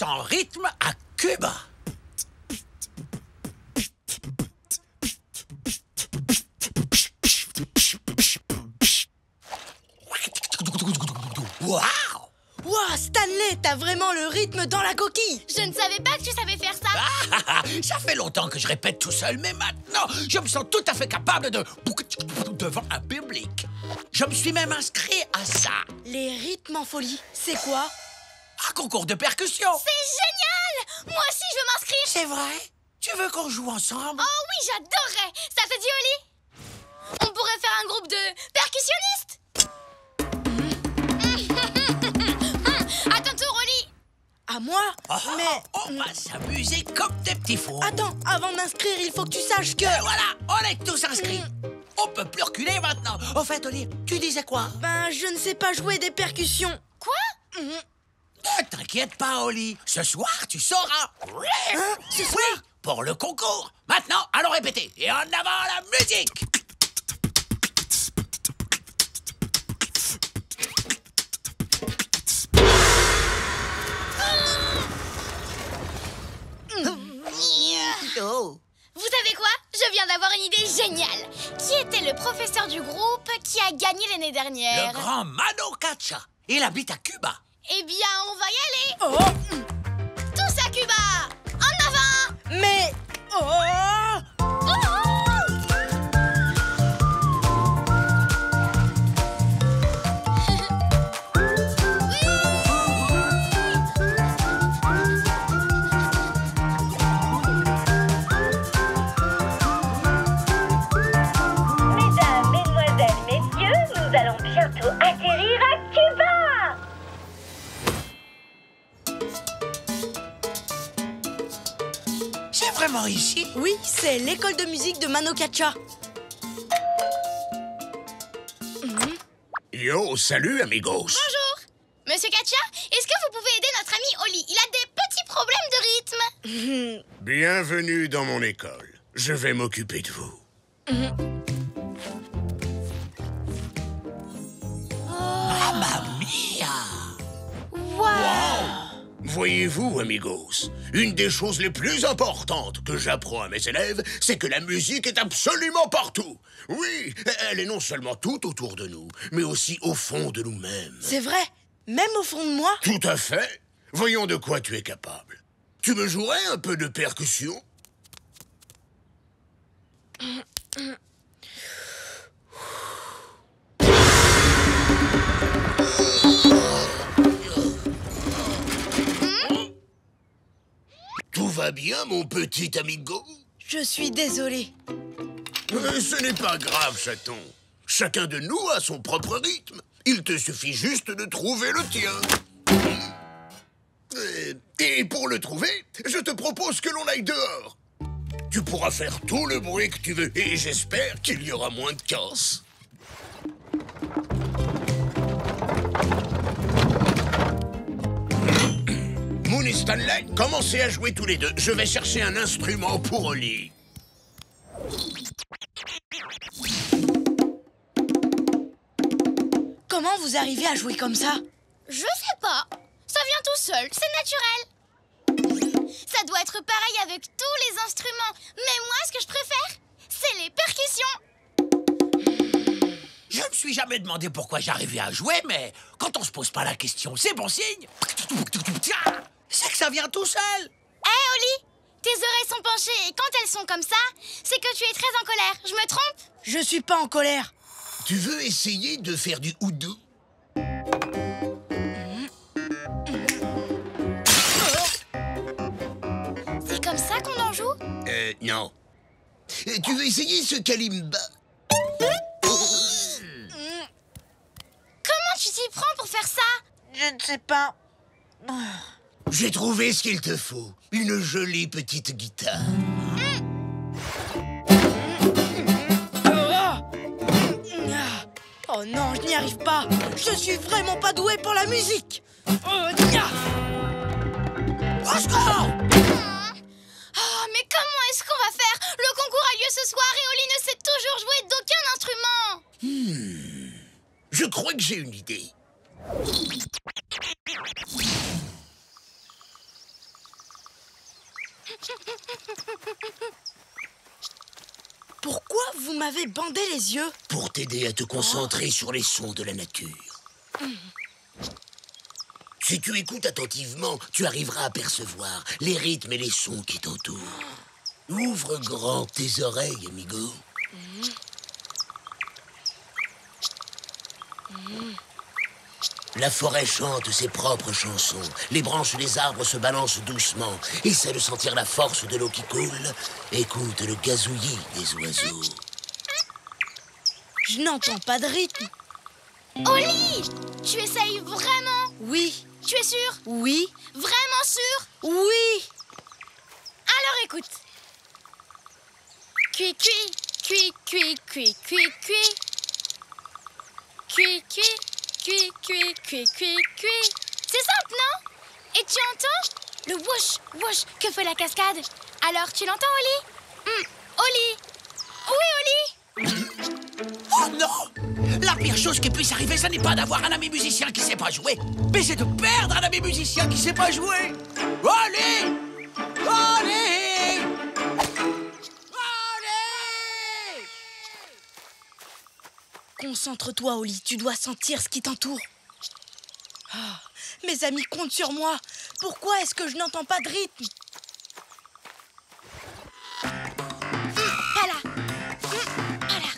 100% rythme à Cuba. Waouh! Wow, Stanley, t'as vraiment le rythme dans la coquille. Je ne savais pas que tu savais faire ça. Ça fait longtemps que je répète tout seul, mais maintenant, je me sens tout à fait capable de... devant un public. Je me suis même inscrit à ça. Les rythmes en folie, c'est quoi? Un concours de percussion. C'est génial! Moi aussi, je veux m'inscrire. C'est vrai? Tu veux qu'on joue ensemble? Oh oui, j'adorerais. Ça te dit, Oli? On pourrait faire un groupe de percussionnistes. À ton tour, Oli. À moi? Mais... On va s'amuser comme des petits fous. Attends, avant de m'inscrire, il faut que tu saches que... Et voilà, on est tous inscrits. On peut plus reculer maintenant. Au fait, Oli, tu disais quoi? Ben, je ne sais pas jouer des percussions. Quoi? Ne t'inquiète pas, Oli. Ce soir, tu sauras. Hein? Ce soir? Oui, pour le concours. Maintenant, allons répéter. Et en avant la musique. Oh. Vous savez quoi? Je viens d'avoir une idée géniale. Qui était le professeur du groupe qui a gagné l'année dernière? Le grand Mano Cacha. Il habite à Cuba. Eh bien, on va y aller. Oh! Tous à Cuba. En avant. Mais... Oh! Mesdames, mesdemoiselles, messieurs, nous allons bientôt atterrir à Cuba. C'est vraiment ici? Oui, c'est l'école de musique de Mano Cacha. Yo, salut, amigos. Bonjour. Monsieur Katia, est-ce que vous pouvez aider notre ami Oli? Il a des petits problèmes de rythme. Bienvenue dans mon école. Je vais m'occuper de vous. Mamma mia! Voyez-vous, amigos, une des choses les plus importantes que j'apprends à mes élèves, c'est que la musique est absolument partout. Oui, elle est non seulement tout autour de nous, mais aussi au fond de nous-mêmes. C'est vrai, même au fond de moi. Tout à fait. Voyons de quoi tu es capable. Tu me jouerais un peu de percussion? Tout va bien, mon petit amigo? Je suis désolée. Ce n'est pas grave, chaton. Chacun de nous a son propre rythme. Il te suffit juste de trouver le tien. Et pour le trouver, je te propose que l'on aille dehors. Tu pourras faire tout le bruit que tu veux et j'espère qu'il y aura moins de casse. Moon et Stanley, commencez à jouer tous les deux. Je vais chercher un instrument pour Oli. Comment vous arrivez à jouer comme ça? Je sais pas. Ça vient tout seul, c'est naturel. Ça doit être pareil avec tous les instruments. Mais moi, ce que je préfère, c'est les percussions. Je me suis jamais demandé pourquoi j'arrivais à jouer, mais quand on se pose pas la question, c'est bon signe. C'est que ça vient tout seul. Hé, Oli, tes oreilles sont penchées et quand elles sont comme ça, c'est que tu es très en colère. Je me trompe? Je suis pas en colère. Tu veux essayer de faire du oudou? C'est comme ça qu'on en joue? Non. Tu veux essayer ce kalimba? Comment tu t'y prends pour faire ça? Je ne sais pas. J'ai trouvé ce qu'il te faut. Une jolie petite guitare. Oh non, je n'y arrive pas. Je suis vraiment pas doué pour la musique. Au secours! Oh, mais comment est-ce qu'on va faire? Le concours a lieu ce soir et Oli ne sait toujours jouer d'aucun instrument. Je crois que j'ai une idée. Pourquoi vous m'avez bandé les yeux? Pour t'aider à te concentrer sur les sons de la nature. Si tu écoutes attentivement, tu arriveras à percevoir les rythmes et les sons qui t'entourent. Ouvre grand tes oreilles, amigo. La forêt chante ses propres chansons. Les branches des arbres se balancent doucement. Essaie de sentir la force de l'eau qui coule. Écoute le gazouillis des oiseaux. Je n'entends pas de rythme. Oli, tu essayes vraiment? Oui, Tu es sûr? oui, Vraiment sûr? oui. Alors écoute. Cui, cui, cui, cui, cui, cui, cui. Cui, cui, cui, cui, cui, cui, cui. C'est simple, non? Et tu entends le whoosh, whoosh que fait la cascade. Alors tu l'entends, Oli? Oli? Oui, Oli? Oh non! La pire chose qui puisse arriver, ce n'est pas d'avoir un ami musicien qui sait pas jouer, mais c'est de perdre un ami musicien qui sait pas jouer. Allez! Allez! Allez! Concentre-toi, Oli, tu dois sentir ce qui t'entoure. Ah, mes amis comptent sur moi. Pourquoi est-ce que je n'entends pas de rythme? Pas là. Pas là.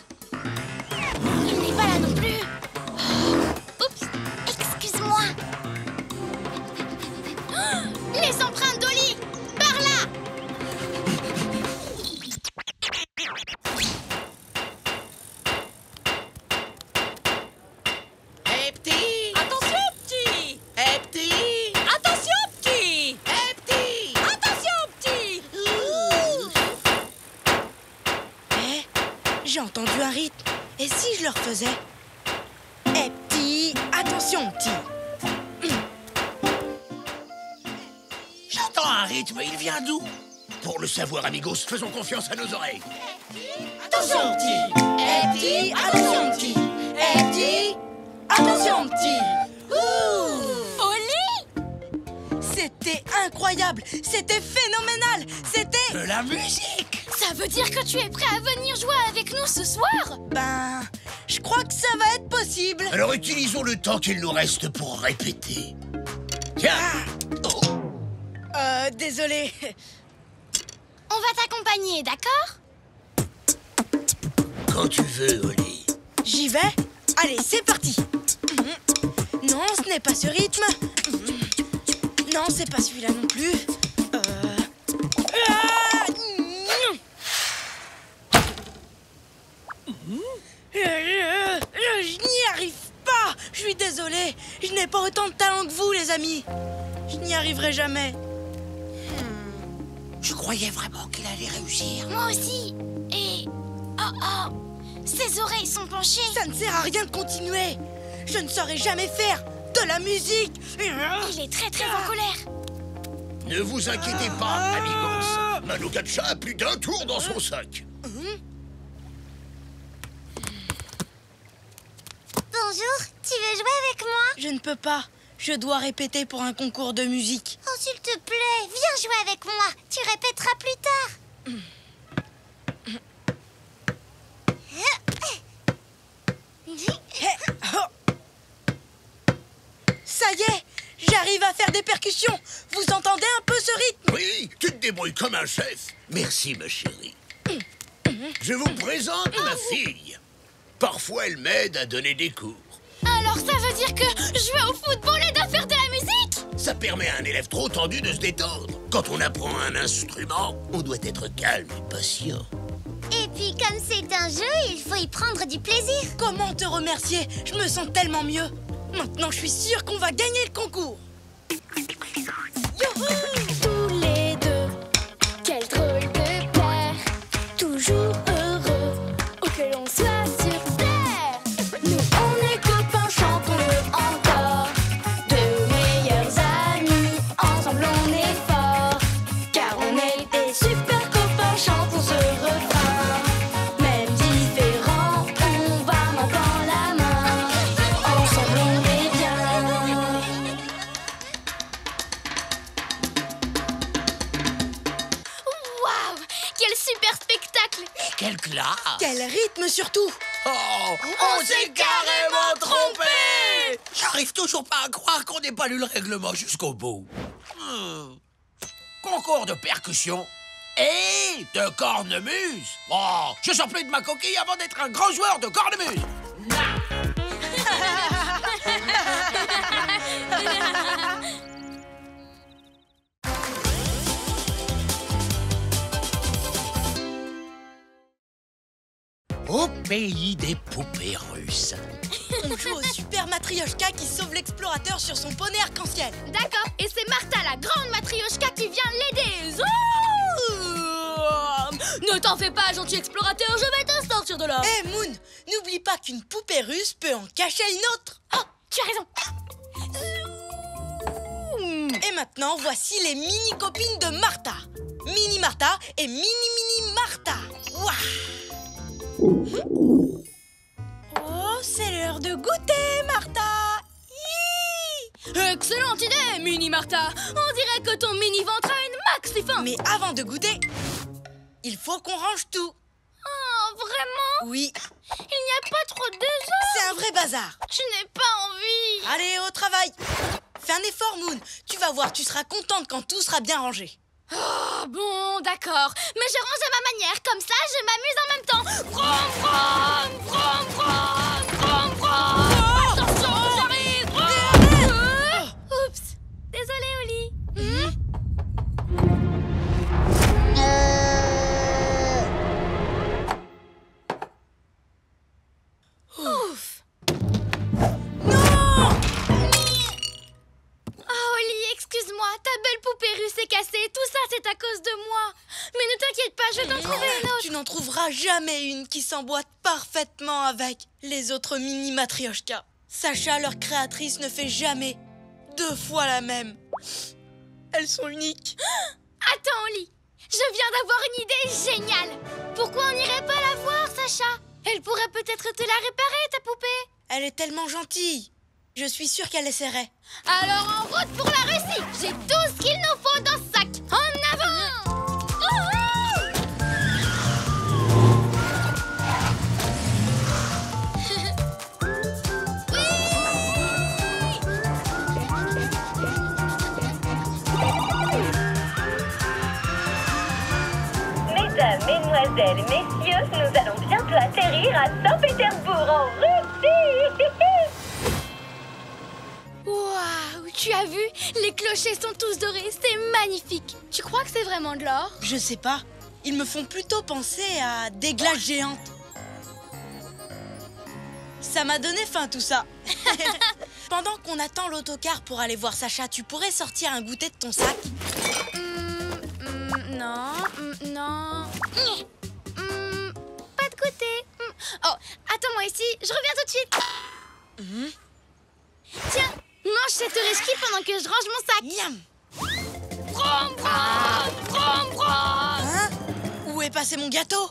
Il n'est pas là non plus. Oups, excuse-moi. Les empreintes d'Oli, par là. Hé petit! Attention, petit! Hé petit! Attention, petit! Hé petit! Attention, petit! J'ai entendu un rythme. Et si je le refaisais? Eh, petit! Attention, petit! J'entends un rythme, il vient d'où? Pour le savoir, amigos, faisons confiance à nos oreilles. Attention, petit! Eh, petit! Attention, petit! Eh, petit! Attention, petit! Ouh! Oli, C'était incroyable! C'était phénoménal! C'était... De la musique! ça veut dire que tu es prêt à venir jouer avec nous ce soir? Ben... Je crois que ça va être possible! Alors utilisons le temps qu'il nous reste pour répéter. Tiens! Oh. Désolé. On va t'accompagner, d'accord? Quand tu veux, Oli. J'y vais? Allez, c'est parti! Non, ce n'est pas ce rythme. Non, c'est pas celui-là non plus. Je n'y arrive pas. Je suis désolé. Je n'ai pas autant de talent que vous, les amis. Je n'y arriverai jamais. Je croyais vraiment qu'il allait réussir. Moi aussi. Et... oh, ses oreilles sont penchées. Ça ne sert à rien de continuer. Je ne saurais jamais faire de la musique. Il est très en colère. Ne vous inquiétez pas, amigos. Manu Katcha a plus d'un tour dans son sac. Bonjour, tu veux jouer avec moi? Je ne peux pas. Je dois répéter pour un concours de musique. Oh, s'il te plaît, viens jouer avec moi. Tu répéteras plus tard. Ça y est, j'arrive à faire des percussions. Vous entendez un peu ce rythme? Oui, tu te débrouilles comme un chef. Merci, ma chérie. Je vous présente ma fille. Parfois, elle m'aide à donner des cours. Alors ça veut dire que jouer au football aide à faire de la musique? Ça permet à un élève trop tendu de se détendre. Quand on apprend un instrument, on doit être calme et patient. Et puis comme c'est un jeu, il faut y prendre du plaisir. Comment te remercier? Je me sens tellement mieux. Maintenant, je suis sûre qu'on va gagner le concours. Youhou! Tous les deux, quel drôle de paire. Toujours heureux, où que l'on soit sur terre. Nous on est copains, chantons-le encore. Deux meilleurs amis, ensemble on est forts. Car on est des super copains, chantons ce refrain. Même différents, on va main dans la main. Ensemble on est bien. super spectacle! Et quelle classe! Quel rythme surtout! Oh, on s'est carrément trompé! J'arrive toujours pas à croire qu'on n'ait pas lu le règlement jusqu'au bout. Concours de percussion et de cornemuse. Oh, je sors plus de ma coquille avant d'être un grand joueur de cornemuse. Au pays des poupées russes. On joue au Super Matryoshka qui sauve l'explorateur sur son poney arc-en-ciel. D'accord, et c'est Martha, la grande matrioshka, qui vient l'aider. Ne t'en fais pas, gentil explorateur, je vais te sortir de là. Hé Moon, n'oublie pas qu'une poupée russe peut en cacher une autre. Oh, tu as raison. Et maintenant, voici les mini-copines de Martha. Mini Martha et Mini Martha. Ouah. Oh, c'est l'heure de goûter, Martha. Hi. Excellente idée, Mini Martha. On dirait que ton mini-ventre a une maxi faim. Mais avant de goûter, il faut qu'on range tout. Oh, vraiment? Oui, Il n'y a pas trop de désordre. c'est un vrai bazar. Je n'ai pas envie. Allez, au travail. Fais un effort, Moon. Tu vas voir, tu seras contente quand tout sera bien rangé. Oh, bon, d'accord. Mais je range à ma manière, comme ça je m'amuse en même temps. Brom, brom, brom, brom, brom, brom. Attention, j'arrive. Oups. Désolée, Oli. Ouf. Non! Oh, Oli, excuse-moi, ta belle poupée russe est cassée. Tout ça, c'est à cause de moi. Mais ne t'inquiète pas, je vais t'en trouver une autre. Tu n'en trouveras jamais une qui s'emboîte parfaitement avec les autres mini matryoshkas. Sacha, leur créatrice, ne fait jamais 2 fois la même. Elles sont uniques. Attends, Oli, je viens d'avoir une idée géniale. Pourquoi on n'irait pas la voir, Sacha? Elle pourrait peut-être te la réparer, ta poupée. Elle est tellement gentille. Je suis sûre qu'elle essaierait. Alors en route pour la Russie. J'ai tout ce qu'il nous faut dans ce sac. En avant. Mesdames, mesdemoiselles, messieurs, nous allons bientôt atterrir à Saint-Pétersbourg, en Russie. Waouh, tu as vu? Les clochers sont tous dorés, c'est magnifique. Tu crois que c'est vraiment de l'or? Je sais pas. Ils me font plutôt penser à des glaces géantes. Ça m'a donné faim tout ça. Pendant qu'on attend l'autocar pour aller voir Sacha, tu pourrais sortir un goûter de ton sac? Non, non. Pas de goûter. Oh, attends-moi ici, je reviens tout de suite. Tiens, mange cette riche pendant que je range mon sac. Miam. Brom, brom, brom, brom. Hein? Où est passé mon gâteau?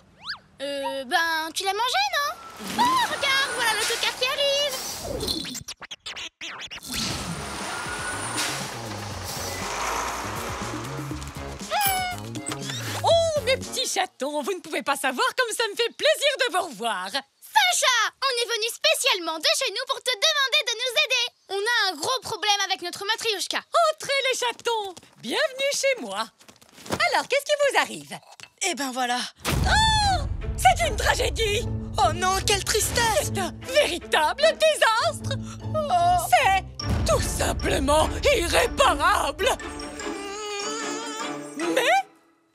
Ben, tu l'as mangé, non? Oh, regarde, voilà l'autocar qui arrive. Oh, mes petits chatons, vous ne pouvez pas savoir comme ça me fait plaisir de vous revoir. Sacha, on est venu spécialement de chez nous pour te demander de nous aider. On a un gros problème avec notre matryoshka. Entrez les chatons, bienvenue chez moi. Alors, qu'est-ce qui vous arrive? Eh ben voilà. Oh, c'est une tragédie. Oh non, quelle tristesse! C'est un véritable désastre. Oh. C'est tout simplement irréparable. Mais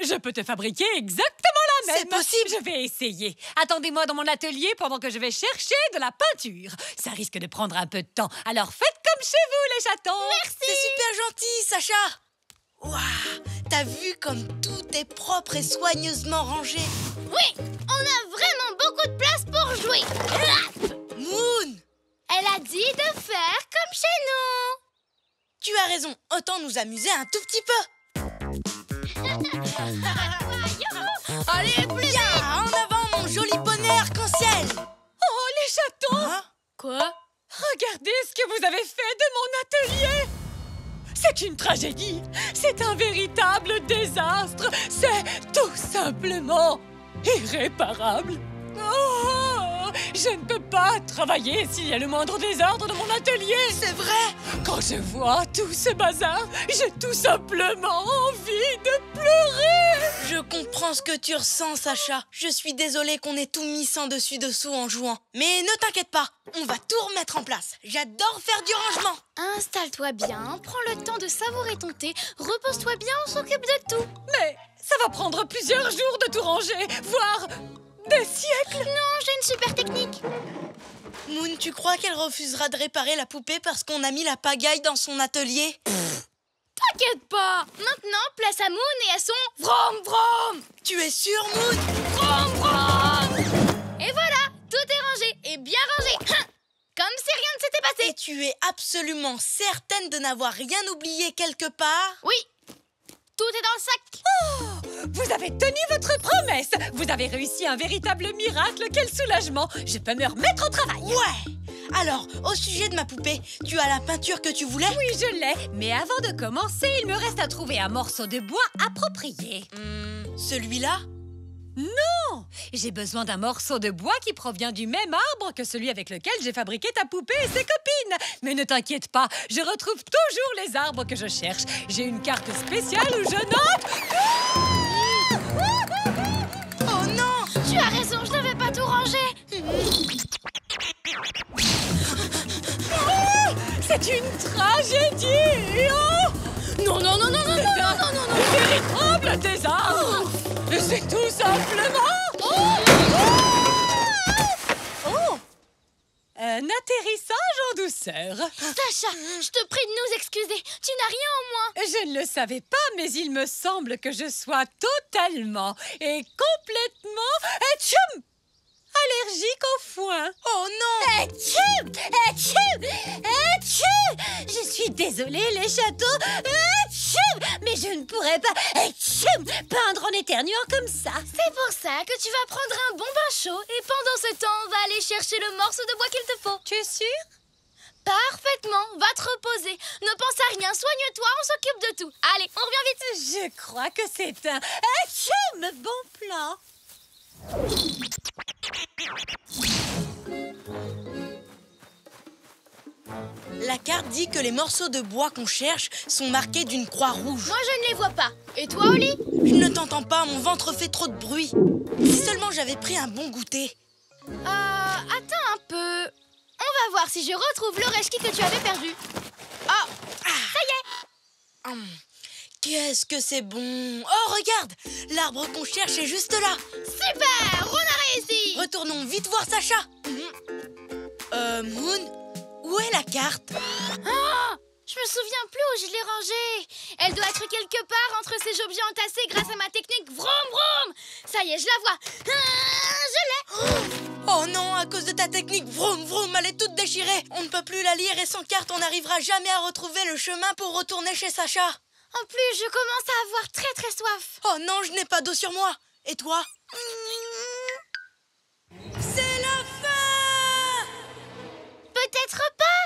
je peux te fabriquer exactement la même. C'est possible. Je vais essayer. Attendez-moi dans mon atelier pendant que je vais chercher de la peinture. Ça risque de prendre un peu de temps. Alors faites comme chez vous, les chatons. Merci. C'est super gentil, Sacha! Waouh! T'as vu comme tout est propre et soigneusement rangé? Oui, on a vraiment beaucoup de place pour jouer. Moon! Elle a dit de faire comme chez nous. Tu as raison, autant nous amuser un tout petit peu. Allez, plus vite. En avant, mon joli poney arc-en-ciel! Oh, les chatons. Hein? Quoi? Regardez ce que vous avez fait de mon atelier. C'est une tragédie. C'est un véritable désastre. C'est tout simplement irréparable. Oh, je ne peux pas travailler s'il y a le moindre désordre dans mon atelier. C'est vrai? Quand je vois tout ce bazar, j'ai tout simplement envie de pleurer. Je comprends ce que tu ressens, Sacha. Je suis désolée qu'on ait tout mis sans dessus-dessous en jouant. Mais ne t'inquiète pas, on va tout remettre en place. J'adore faire du rangement. Installe-toi bien, prends le temps de savourer ton thé, repose-toi bien, on s'occupe de tout. Mais ça va prendre plusieurs jours de tout ranger, voire des siècles. Non, j'ai une super technique. Moon, tu crois qu'elle refusera de réparer la poupée parce qu'on a mis la pagaille dans son atelier? T'inquiète pas. Maintenant, place à Moon et à son vroom vroom. Tu es sûre, Moon? Vroom vroom. Et voilà, tout est rangé et bien rangé. Comme si rien ne s'était passé. Et tu es absolument certaine de n'avoir rien oublié quelque part? Oui, tout est dans le sac. Oh, vous avez tenu votre promesse. Vous avez réussi un véritable miracle. Quel soulagement. Je peux me remettre au travail. Ouais. Alors, au sujet de ma poupée, tu as la peinture que tu voulais? Oui, je l'ai. Mais avant de commencer, il me reste à trouver un morceau de bois approprié. Celui-là? Non! J'ai besoin d'un morceau de bois qui provient du même arbre que celui avec lequel j'ai fabriqué ta poupée et ses copines. Mais ne t'inquiète pas, je retrouve toujours les arbres que je cherche. J'ai une carte spéciale où je note... Oh non! Tu as raison, je n'avais pas tout rangé. C'est une tragédie! Oh! Non, non, non, non, non, non, non, non, non, non. Un véritable désastre! C'est tout simplement... Oh! Un atterrissage en douceur. Sacha, je te prie de nous excuser. Tu n'as rien en moins. Je ne le savais pas, mais il me semble que je sois totalement et complètement... Atchoum! Allergique au foin. Oh non! Atchoum! Atchoum! Atchoum! Je suis désolée, les châteaux. Atchoum! Mais je ne pourrais pas atchoum, peindre en éternuant comme ça. C'est pour ça que tu vas prendre un bon bain chaud et pendant ce temps, on va aller chercher le morceau de bois qu'il te faut. Tu es sûre? Parfaitement, va te reposer. Ne pense à rien, soigne-toi, on s'occupe de tout. Allez, on revient vite. Je crois que c'est un atchoum, bon plan. La carte dit que les morceaux de bois qu'on cherche sont marqués d'une croix rouge. Moi, je ne les vois pas. Et toi, Oli? Je ne t'entends pas, mon ventre fait trop de bruit. Si seulement j'avais pris un bon goûter. Attends un peu. On va voir si je retrouve le rechki que tu avais perdu. Ah! Ça y est. Qu'est-ce que c'est bon! Oh, regarde! L'arbre qu'on cherche est juste là! Super, on a réussi. Retournons vite voir Sacha! Moon? Où est la carte? Je me souviens plus où je l'ai rangée. Elle doit être quelque part entre ces objets entassés grâce à ma technique vroom vroom. Ça y est, je la vois. Je l'ai. Oh non, à cause de ta technique vroom vroom, elle est toute déchirée. On ne peut plus la lire et sans carte, on n'arrivera jamais à retrouver le chemin pour retourner chez Sacha. En plus, je commence à avoir très très soif. Oh non, je n'ai pas d'eau sur moi. Et toi? C'est la fin! Peut-être pas.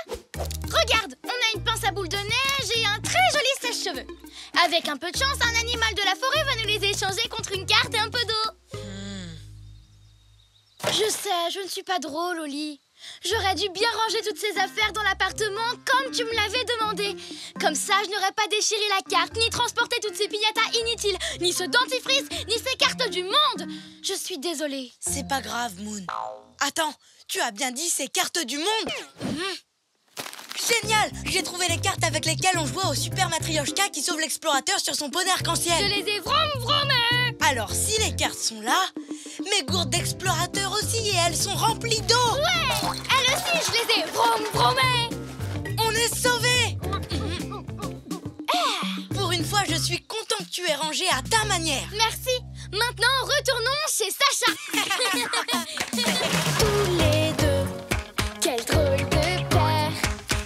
Regarde, on a une pince à boules de neige et un très joli sèche-cheveux. Avec un peu de chance, un animal de la forêt va nous les échanger contre une carte et un peu d'eau. Je sais, je ne suis pas drôle, Oli. J'aurais dû bien ranger toutes ces affaires dans l'appartement comme tu me l'avais demandé. Comme ça, je n'aurais pas déchiré la carte, ni transporté toutes ces piñatas inutiles, ni ce dentifrice, ni ces cartes du monde. Je suis désolée. C'est pas grave, Moon. Attends, tu as bien dit ces cartes du monde? Génial! J'ai trouvé les cartes avec lesquelles on jouait au Super Matryoshka qui sauve l'explorateur sur son poney arc-en-ciel. Je les ai vroom vroomées. Alors, si les cartes sont là, mes gourdes d'explorateur aussi, et elles sont remplies d'eau! Ouais, elles aussi, je les ai vroom vroomées. On est sauvés! Pour une fois, je suis content que tu aies rangé à ta manière. Merci. Maintenant, retournons chez Sacha. Tous les deux, quel drôle de paire,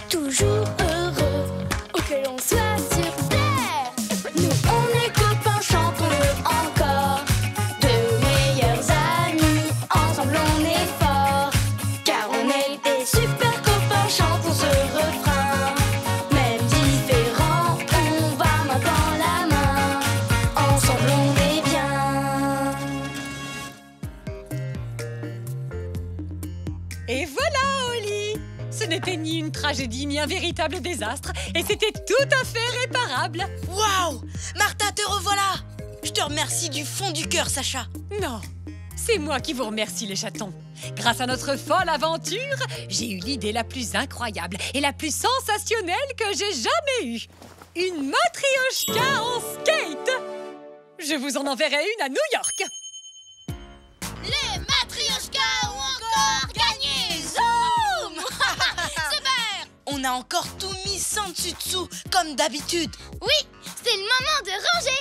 toujours heureux, où que l'on soit sur terre. Nous on est copains, chantons-le encore, de meilleurs amis, ensemble on est forts, car on est des super copains, chantons ce refrain. Même différents, on va main dans la main, ensemble on est bien. une tragédie ni un véritable désastre. Et c'était tout à fait réparable. Waouh! Martha, te revoilà! Je te remercie du fond du cœur, Sacha. Non, c'est moi qui vous remercie, les chatons. Grâce à notre folle aventure, j'ai eu l'idée la plus incroyable et la plus sensationnelle que j'ai jamais eue. Une matrioshka en skate! Je vous en enverrai une à New York. Les matrioshkas ont encore gagné! Zoom! Super! On a encore tout mis sans dessus-dessous, comme d'habitude. Oui, c'est le moment de ranger!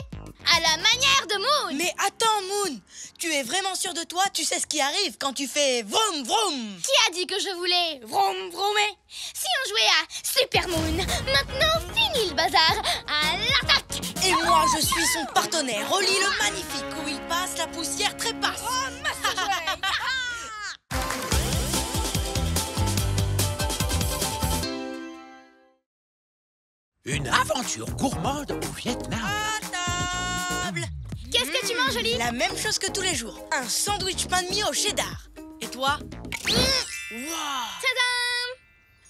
À la manière de Moon! Mais attends, Moon! Tu es vraiment sûr de toi? Tu sais ce qui arrive quand tu fais vroom vroom? Qui a dit que je voulais vroom vroomer? Si on jouait à Super Moon, maintenant fini le bazar! À l'attaque! Et moi, je suis son partenaire, Oli le magnifique, où il passe, la poussière trépasse. Une aventure gourmande au Vietnam. À table! Qu'est-ce que tu manges, Oli? La même chose que tous les jours, un sandwich pain de mie au cheddar. Et toi? Wow! Tadam!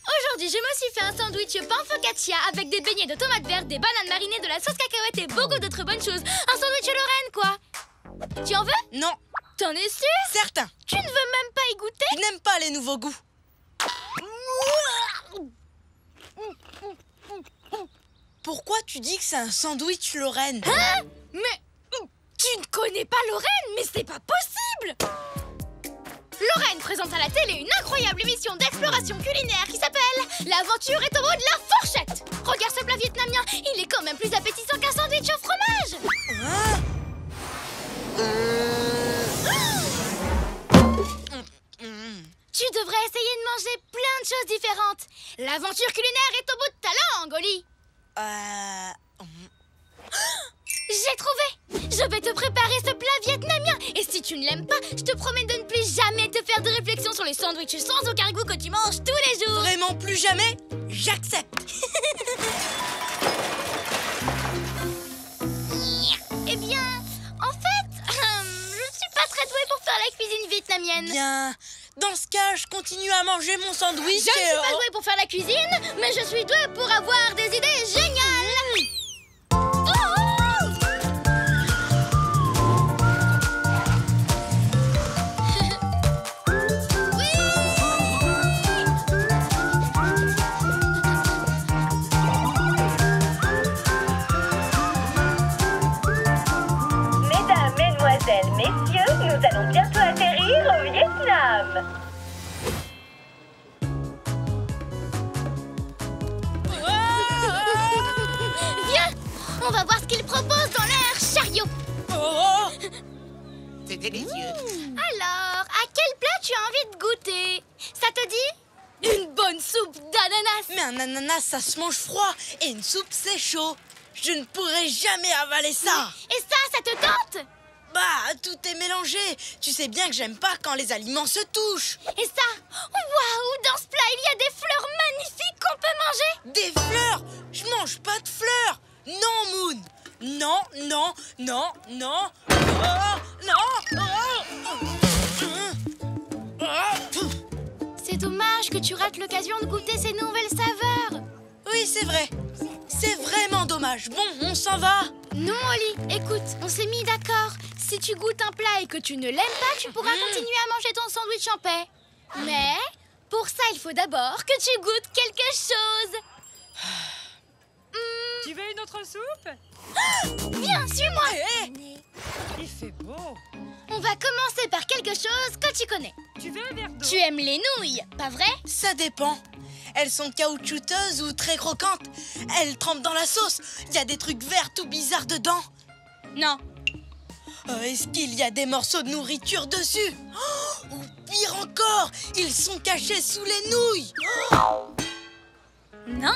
Aujourd'hui, je me suis fait un sandwich pain focaccia avec des beignets de tomates vertes, des bananes marinées, de la sauce cacahuète et beaucoup d'autres bonnes choses. Un sandwich Lorraine, quoi! Tu en veux? Non, T'en es sûr? certain. Tu ne veux même pas y goûter? Je n'aime pas les nouveaux goûts. Pourquoi tu dis que c'est un sandwich Lorraine? Hein? Mais tu ne connais pas Lorraine? Mais c'est pas possible! Lorraine présente à la télé une incroyable émission d'exploration culinaire qui s'appelle L'aventure est au bout de la fourchette. Regarde ce plat vietnamien, il est quand même plus appétissant qu'un sandwich au fromage. Hein? Tu devrais essayer de manger plein de choses différentes. L'aventure culinaire est au bout de ta langue, Oli. J'ai trouvé! Je vais te préparer ce plat vietnamien. Et si tu ne l'aimes pas, je te promets de ne plus jamais te faire de réflexion sur les sandwichs sans aucun goût que tu manges tous les jours. Vraiment plus jamais? J'accepte. Eh bien, en fait, je ne suis pas très douée pour faire la cuisine vietnamienne. Bien, dans ce cas, je continue à manger mon sandwich. Je ne suis pas douée pour faire la cuisine, mais je suis douée pour avoir des idées géniales. Mesdames, mesdemoiselles, messieurs, nous allons bientôt atterrir au Vietnam. Viens, on va voir ce qu'ils proposent dans leur chariot. Oh! C'est délicieux. Alors, à quel plat tu as envie de goûter? Ça te dit? Une bonne soupe d'ananas. Mais un ananas, ça se mange froid. Et une soupe, c'est chaud. Je ne pourrai jamais avaler ça. Et ça te tente? Bah, tout est mélangé. Tu sais bien que j'aime pas quand les aliments se touchent. Et ça? Waouh, dans ce plat, il y a des fleurs magnifiques qu'on peut manger. Des fleurs? Je mange pas de fleurs. Non, Moon. Non, non, non, non. Oh, non. C'est dommage que tu rates l'occasion de goûter ces nouvelles saveurs. Oui, c'est vrai. C'est vraiment dommage. Bon, on s'en va. Non, Oli, écoute, on s'est mis d'accord. Si tu goûtes un plat et que tu ne l'aimes pas, tu pourras continuer à manger ton sandwich en paix. Mais pour ça, il faut d'abord que tu goûtes quelque chose. Tu veux une autre soupe? Viens, suis-moi. Il fait beau. On va commencer par quelque chose que tu connais. Tu veux un verre d'eau? Tu aimes les nouilles, pas vrai? Ça dépend. Elles sont caoutchouteuses ou très croquantes. Elles trempent dans la sauce. Il y a des trucs verts tout bizarres dedans. Non. Est-ce qu'il y a des morceaux de nourriture dessus? Ou pire encore, ils sont cachés sous les nouilles. Non.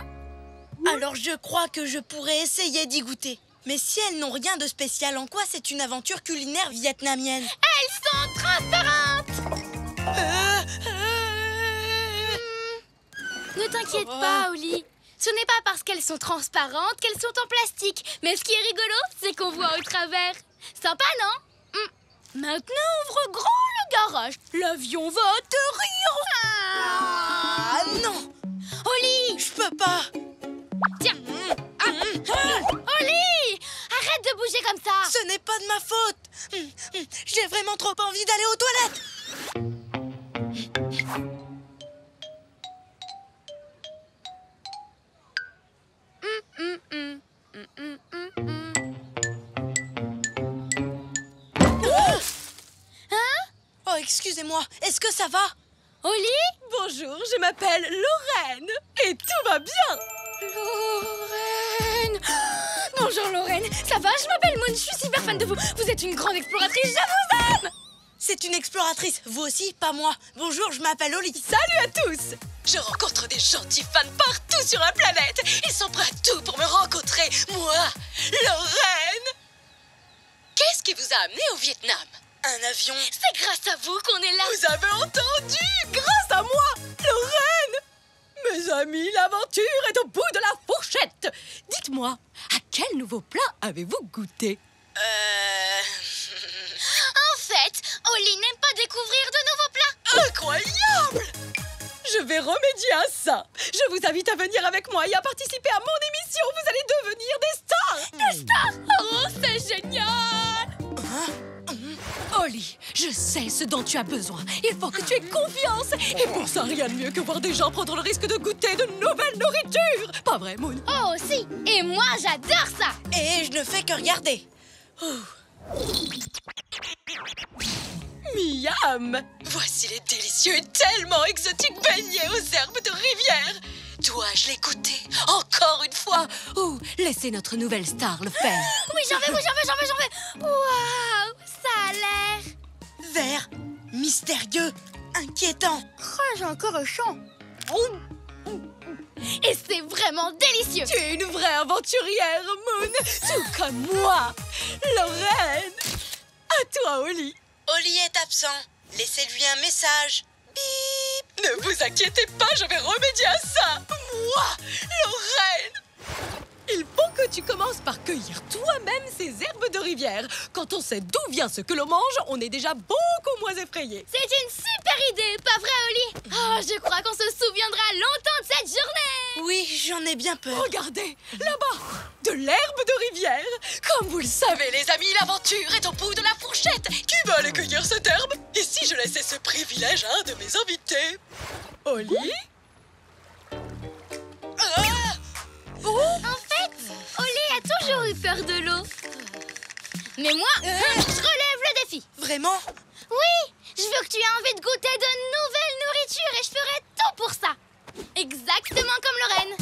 Alors je crois que je pourrais essayer d'y goûter. Mais si elles n'ont rien de spécial, en quoi c'est une aventure culinaire vietnamienne? Elles sont transparentes. Ne t'inquiète pas, Oli. Ce n'est pas parce qu'elles sont transparentes qu'elles sont en plastique. Mais ce qui est rigolo, c'est qu'on voit au travers. Sympa, non? Maintenant, ouvre grand le garage. L'avion va atterrir. Ah non! Oli, Oli! Je peux pas. Tiens! Oli! Arrête de bouger comme ça! Ce n'est pas de ma faute. J'ai vraiment trop envie d'aller aux toilettes. Oh, excusez-moi. Est-ce que ça va? Oli? Bonjour, je m'appelle Lorraine et tout va bien. Lorraine! Bonjour Lorraine, ça va? Je m'appelle Moon, je suis super fan de vous. Vous êtes une grande exploratrice, je vous aime! C'est une exploratrice. Vous aussi, pas moi. Bonjour, je m'appelle Oli. Salut à tous. Je rencontre des gentils fans partout sur la planète. Ils sont prêts à tout pour me rencontrer, moi, Lorraine. Qu'est-ce qui vous a amené au Vietnam? Un avion. C'est grâce à vous qu'on est là! Vous avez entendu? Grâce à moi, Lorraine! Mes amis, l'aventure est au bout de la fourchette. Dites-moi, à quel nouveau plat avez-vous goûté? En fait, Oli n'aime pas découvrir de nouveaux plats! Incroyable! Je vais remédier à ça. Je vous invite à venir avec moi et à participer à mon émission. Vous allez devenir des stars. Des stars! Oh, c'est génial! Oli, je sais ce dont tu as besoin. Il faut que tu aies confiance. Et pour ça, rien de mieux que voir des gens prendre le risque de goûter de nouvelles nourritures. Pas vrai, Moon? Oh, si! Et moi, j'adore ça! Et je ne fais que regarder. Miam! Voici les délicieux et tellement exotiques beignets aux herbes de rivière. Dois-je les goûter encore une fois? Ou laisser notre nouvelle star le faire? Oui, j'en veux! Waouh! Ça a l'air... Vert, mystérieux, inquiétant. Oh, j'ai encore un chant! Et c'est vraiment délicieux! Tu es une vraie aventurière, Moon, tout comme moi. Lorraine, à toi, Oli. Oli est absent. Laissez-lui un message. Bip. Ne vous inquiétez pas, je vais remédier à ça. Moi, Lorraine. Il faut que tu commences par cueillir toi-même ces herbes de rivière. Quand on sait d'où vient ce que l'on mange, on est déjà beaucoup moins effrayé. C'est une super idée, pas vrai, Oli? Oh, je crois qu'on se souviendra longtemps de cette journée! Oui, j'en ai bien peur. Regardez, là-bas, de l'herbe de rivière. Comme vous le savez, les amis, l'aventure est au bout de la fourchette. Qui va aller cueillir cette herbe? Et si je laissais ce privilège à un de mes invités? Oli? En fait, Oli a toujours eu peur de l'eau. Mais moi, je relève le défi. Vraiment? Oui, je veux que tu aies envie de goûter de nouvelles nourritures et je ferai tout pour ça. Exactement comme Lorraine.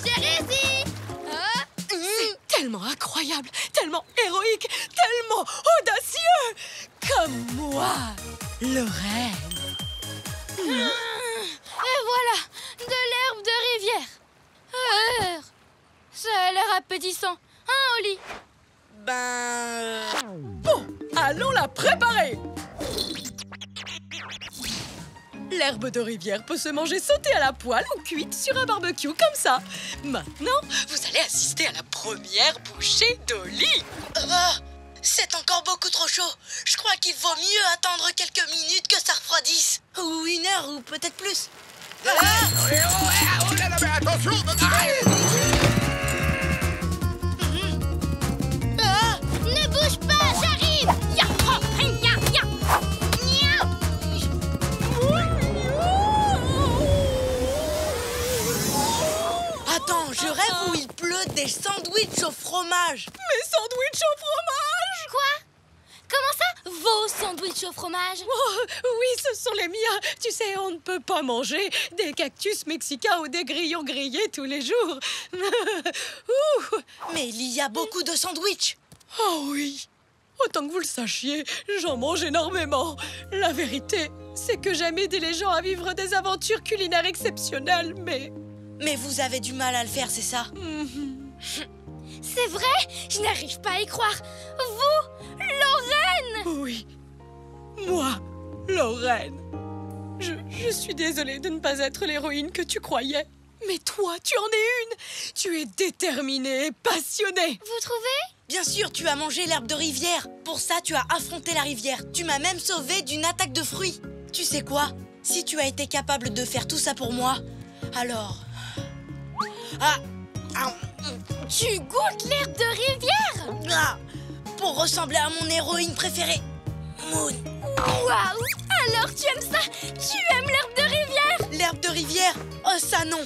J'ai réussi. C'est tellement incroyable, tellement héroïque, tellement audacieux. Comme moi, Lorraine. Et voilà, de l'herbe de rivière. Ça a l'air appétissant, hein, Oli? Bon, allons la préparer. L'herbe de rivière peut se manger sautée à la poêle ou cuite sur un barbecue comme ça. Maintenant, vous allez assister à la première bouchée d'Oli. C'est encore beaucoup trop chaud. Je crois qu'il vaut mieux attendre quelques minutes que ça refroidisse. Ou une heure, ou peut-être plus. Oh là là, mais attention! Ne bouge pas, j'arrive. Ya, oh, ya, ya. Nya. Attends, je rêve où il pleut des sandwichs au fromage. Mes sandwichs au fromage. Quoi? Comment ça? Vos sandwichs au fromage? Oh, oui, ce sont les miens. Tu sais, on ne peut pas manger des cactus mexicains ou des grillons grillés tous les jours. Ouh. Mais il y a beaucoup de sandwichs. Oh oui. Autant que vous le sachiez, j'en mange énormément. La vérité, c'est que j'aime aider les gens à vivre des aventures culinaires exceptionnelles, mais... Mais vous avez du mal à le faire, c'est ça? C'est vrai? Je n'arrive pas à y croire. Vous, Lorraine! Oui, moi, Lorraine. Je suis désolée de ne pas être l'héroïne que tu croyais. Mais toi, tu en es une. Tu es déterminée et passionnée. Vous trouvez? Bien sûr, tu as mangé l'herbe de rivière. Pour ça, tu as affronté la rivière. Tu m'as même sauvé d'une attaque de fruits. Tu sais quoi? Si tu as été capable de faire tout ça pour moi, alors... Tu goûtes l'herbe de rivière? Pour ressembler à mon héroïne préférée, Moon. Waouh! Alors tu aimes ça? Tu aimes l'herbe de rivière? L'herbe de rivière? Oh ça non,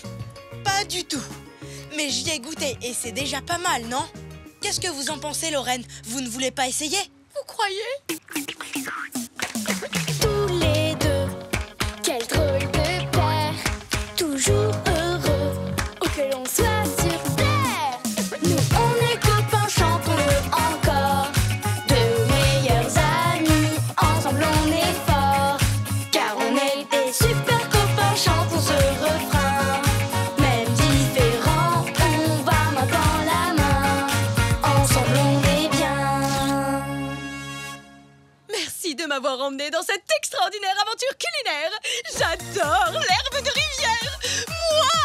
pas du tout. Mais j'y ai goûté et c'est déjà pas mal, non? Qu'est-ce que vous en pensez, Lorraine? Vous ne voulez pas essayer? Vous croyez? Tous les deux, quel drôle de paire, toujours heureux, où que l'on soit sur terre. Nous on est copains, chantons-le encore, de meilleurs amis, ensemble on est forts, car on est des super copains, chantons ce refrain. Même différents, on va main dans la main, ensemble on est bien. Merci de m'avoir emmené dans cette extraordinaire aventure culinaire. J'adore l'herbe de rivière. Moi,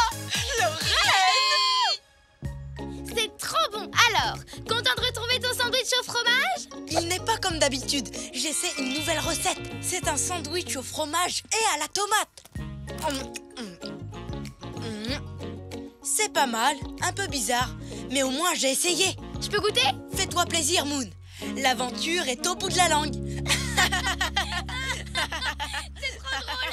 Lorraine. C'est trop bon. Alors, content de retrouver ton sandwich au fromage? Il n'est pas comme d'habitude. J'essaie une nouvelle recette. C'est un sandwich au fromage et à la tomate. C'est pas mal, un peu bizarre, mais au moins j'ai essayé. Je peux goûter? Fais-toi plaisir, Moon. L'aventure est au bout de la langue. C'est trop drôle.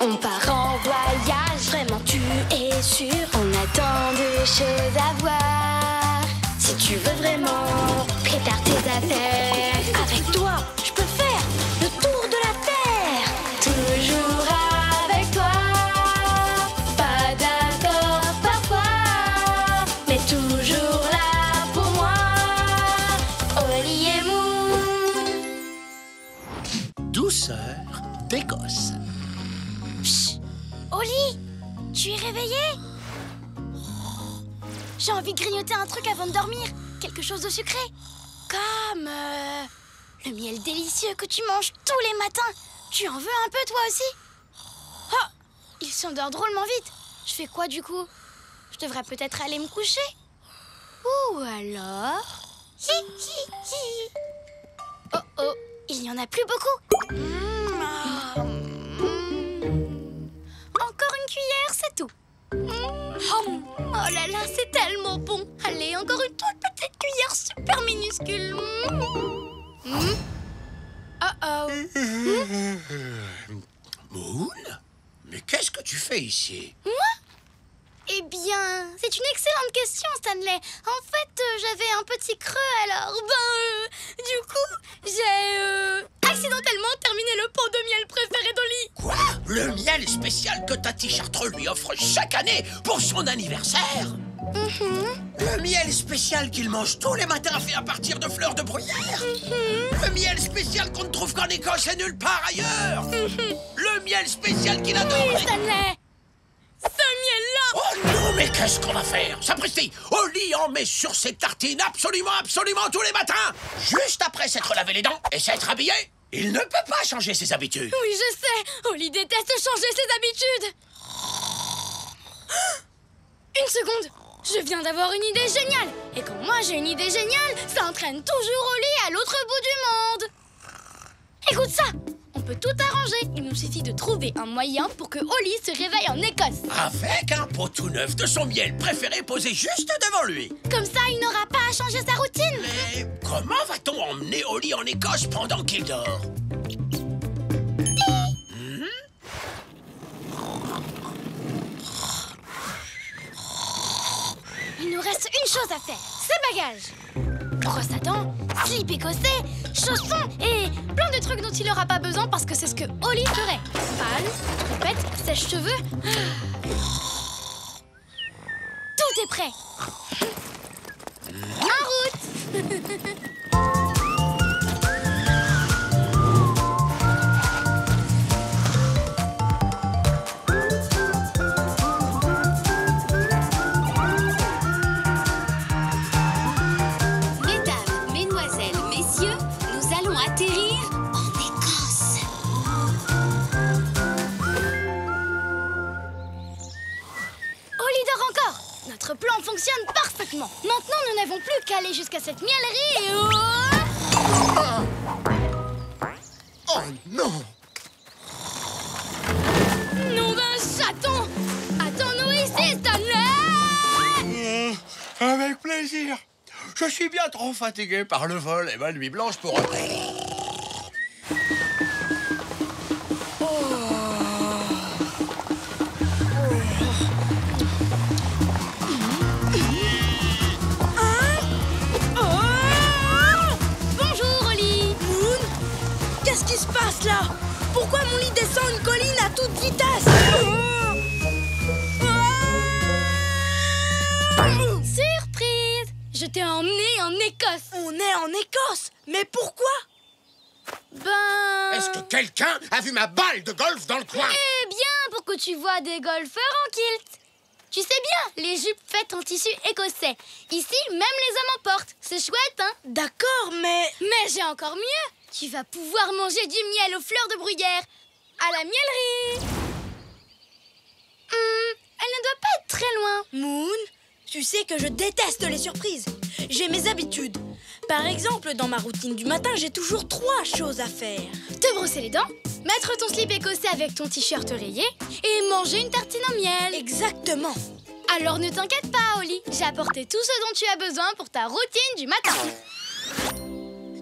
On part en voyage, vraiment tu es sûr. On a tant de choses à voir. Si tu veux vraiment, prépare tes affaires. Avec toi, je peux faire le tour de la terre. Toujours avec toi. Pas d'accord parfois, mais toujours là pour moi. Oli et Moon. Douceur d'Écosse. Oli, tu es réveillé? J'ai envie de grignoter un truc avant de dormir. Quelque chose de sucré. Comme le miel délicieux que tu manges tous les matins. Tu en veux un peu toi aussi? Oh, il s'endort drôlement vite. Je fais quoi du coup? Je devrais peut-être aller me coucher. Ou alors... Oh oh, il n'y en a plus beaucoup. Encore une cuillère, c'est tout. Oh là là, c'est tellement bon. Allez, encore une toute petite cuillère super minuscule. Oh. Moon? Mais qu'est-ce que tu fais ici? Moi? Eh bien, c'est une excellente question, Stanley. En fait, j'avais un petit creux, alors, du coup, j'ai accidentellement terminé le pot de miel préféré d'Oli. Quoi? Le miel spécial que Tati Chartreux lui offre chaque année pour son anniversaire? Le miel spécial qu'il mange tous les matins fait à partir de fleurs de bruyère? Le miel spécial qu'on ne trouve qu'en Écosse et nulle part ailleurs? Le miel spécial qu'il adore? Oui, Stanley. Ce miel-là! Oh non, mais qu'est-ce qu'on va faire? Sapristi, Oli en met sur ses tartines absolument tous les matins! Juste après s'être lavé les dents et s'être habillé, il ne peut pas changer ses habitudes. Oui, je sais. Oli déteste changer ses habitudes. Une seconde. Je viens d'avoir une idée géniale. Et quand moi j'ai une idée géniale, ça entraîne toujours Oli à l'autre bout du monde. Écoute ça. On peut tout arranger. Il nous suffit de trouver un moyen pour que Oli se réveille en Écosse. Avec un pot tout neuf de son miel préféré posé juste devant lui. Comme ça, il n'aura pas à changer sa routine. Mais comment va-t-on emmener Oli en Écosse pendant qu'il dort? Il nous reste une chose à faire. Ses bagages. Brosse à dents, slip écossais, chaussons et plein de trucs dont il n'aura pas besoin parce que c'est ce que Oli ferait. Pâle, trompette, sèche-cheveux. Tout est prêt. En route. Mesdames, mesdemoiselles, messieurs, nous allons atterrir en Écosse. aller jusqu'à cette miellerie et... Oh non! Nom d'un chaton! Attends-nous ici, Stanley! Avec plaisir. Je suis bien trop fatigué par le vol et ma nuit blanche pour... Bonjour, Oli! Moon, qu'est-ce qui se passe là? Pourquoi mon lit descend une colline à toute vitesse? Surprise! Je t'ai emmené en Écosse! On est en Écosse. Mais pourquoi? Ben... Est-ce que quelqu'un a vu ma balle de golf dans le coin? Eh bien, pour que tu vois des golfeurs en kilt. Tu sais bien, les jupes faites en tissu écossais. Ici, même les hommes en portent. C'est chouette, hein? D'accord, mais... Mais j'ai encore mieux. Tu vas pouvoir manger du miel aux fleurs de bruyère à la miellerie. Elle ne doit pas être très loin. Moon, tu sais que je déteste les surprises. J'ai mes habitudes. Par exemple, dans ma routine du matin, j'ai toujours 3 choses à faire. Te brosser les dents, mettre ton slip écossais avec ton t-shirt rayé et manger une tartine en miel. Exactement. Alors ne t'inquiète pas, Oli. J'ai apporté tout ce dont tu as besoin pour ta routine du matin.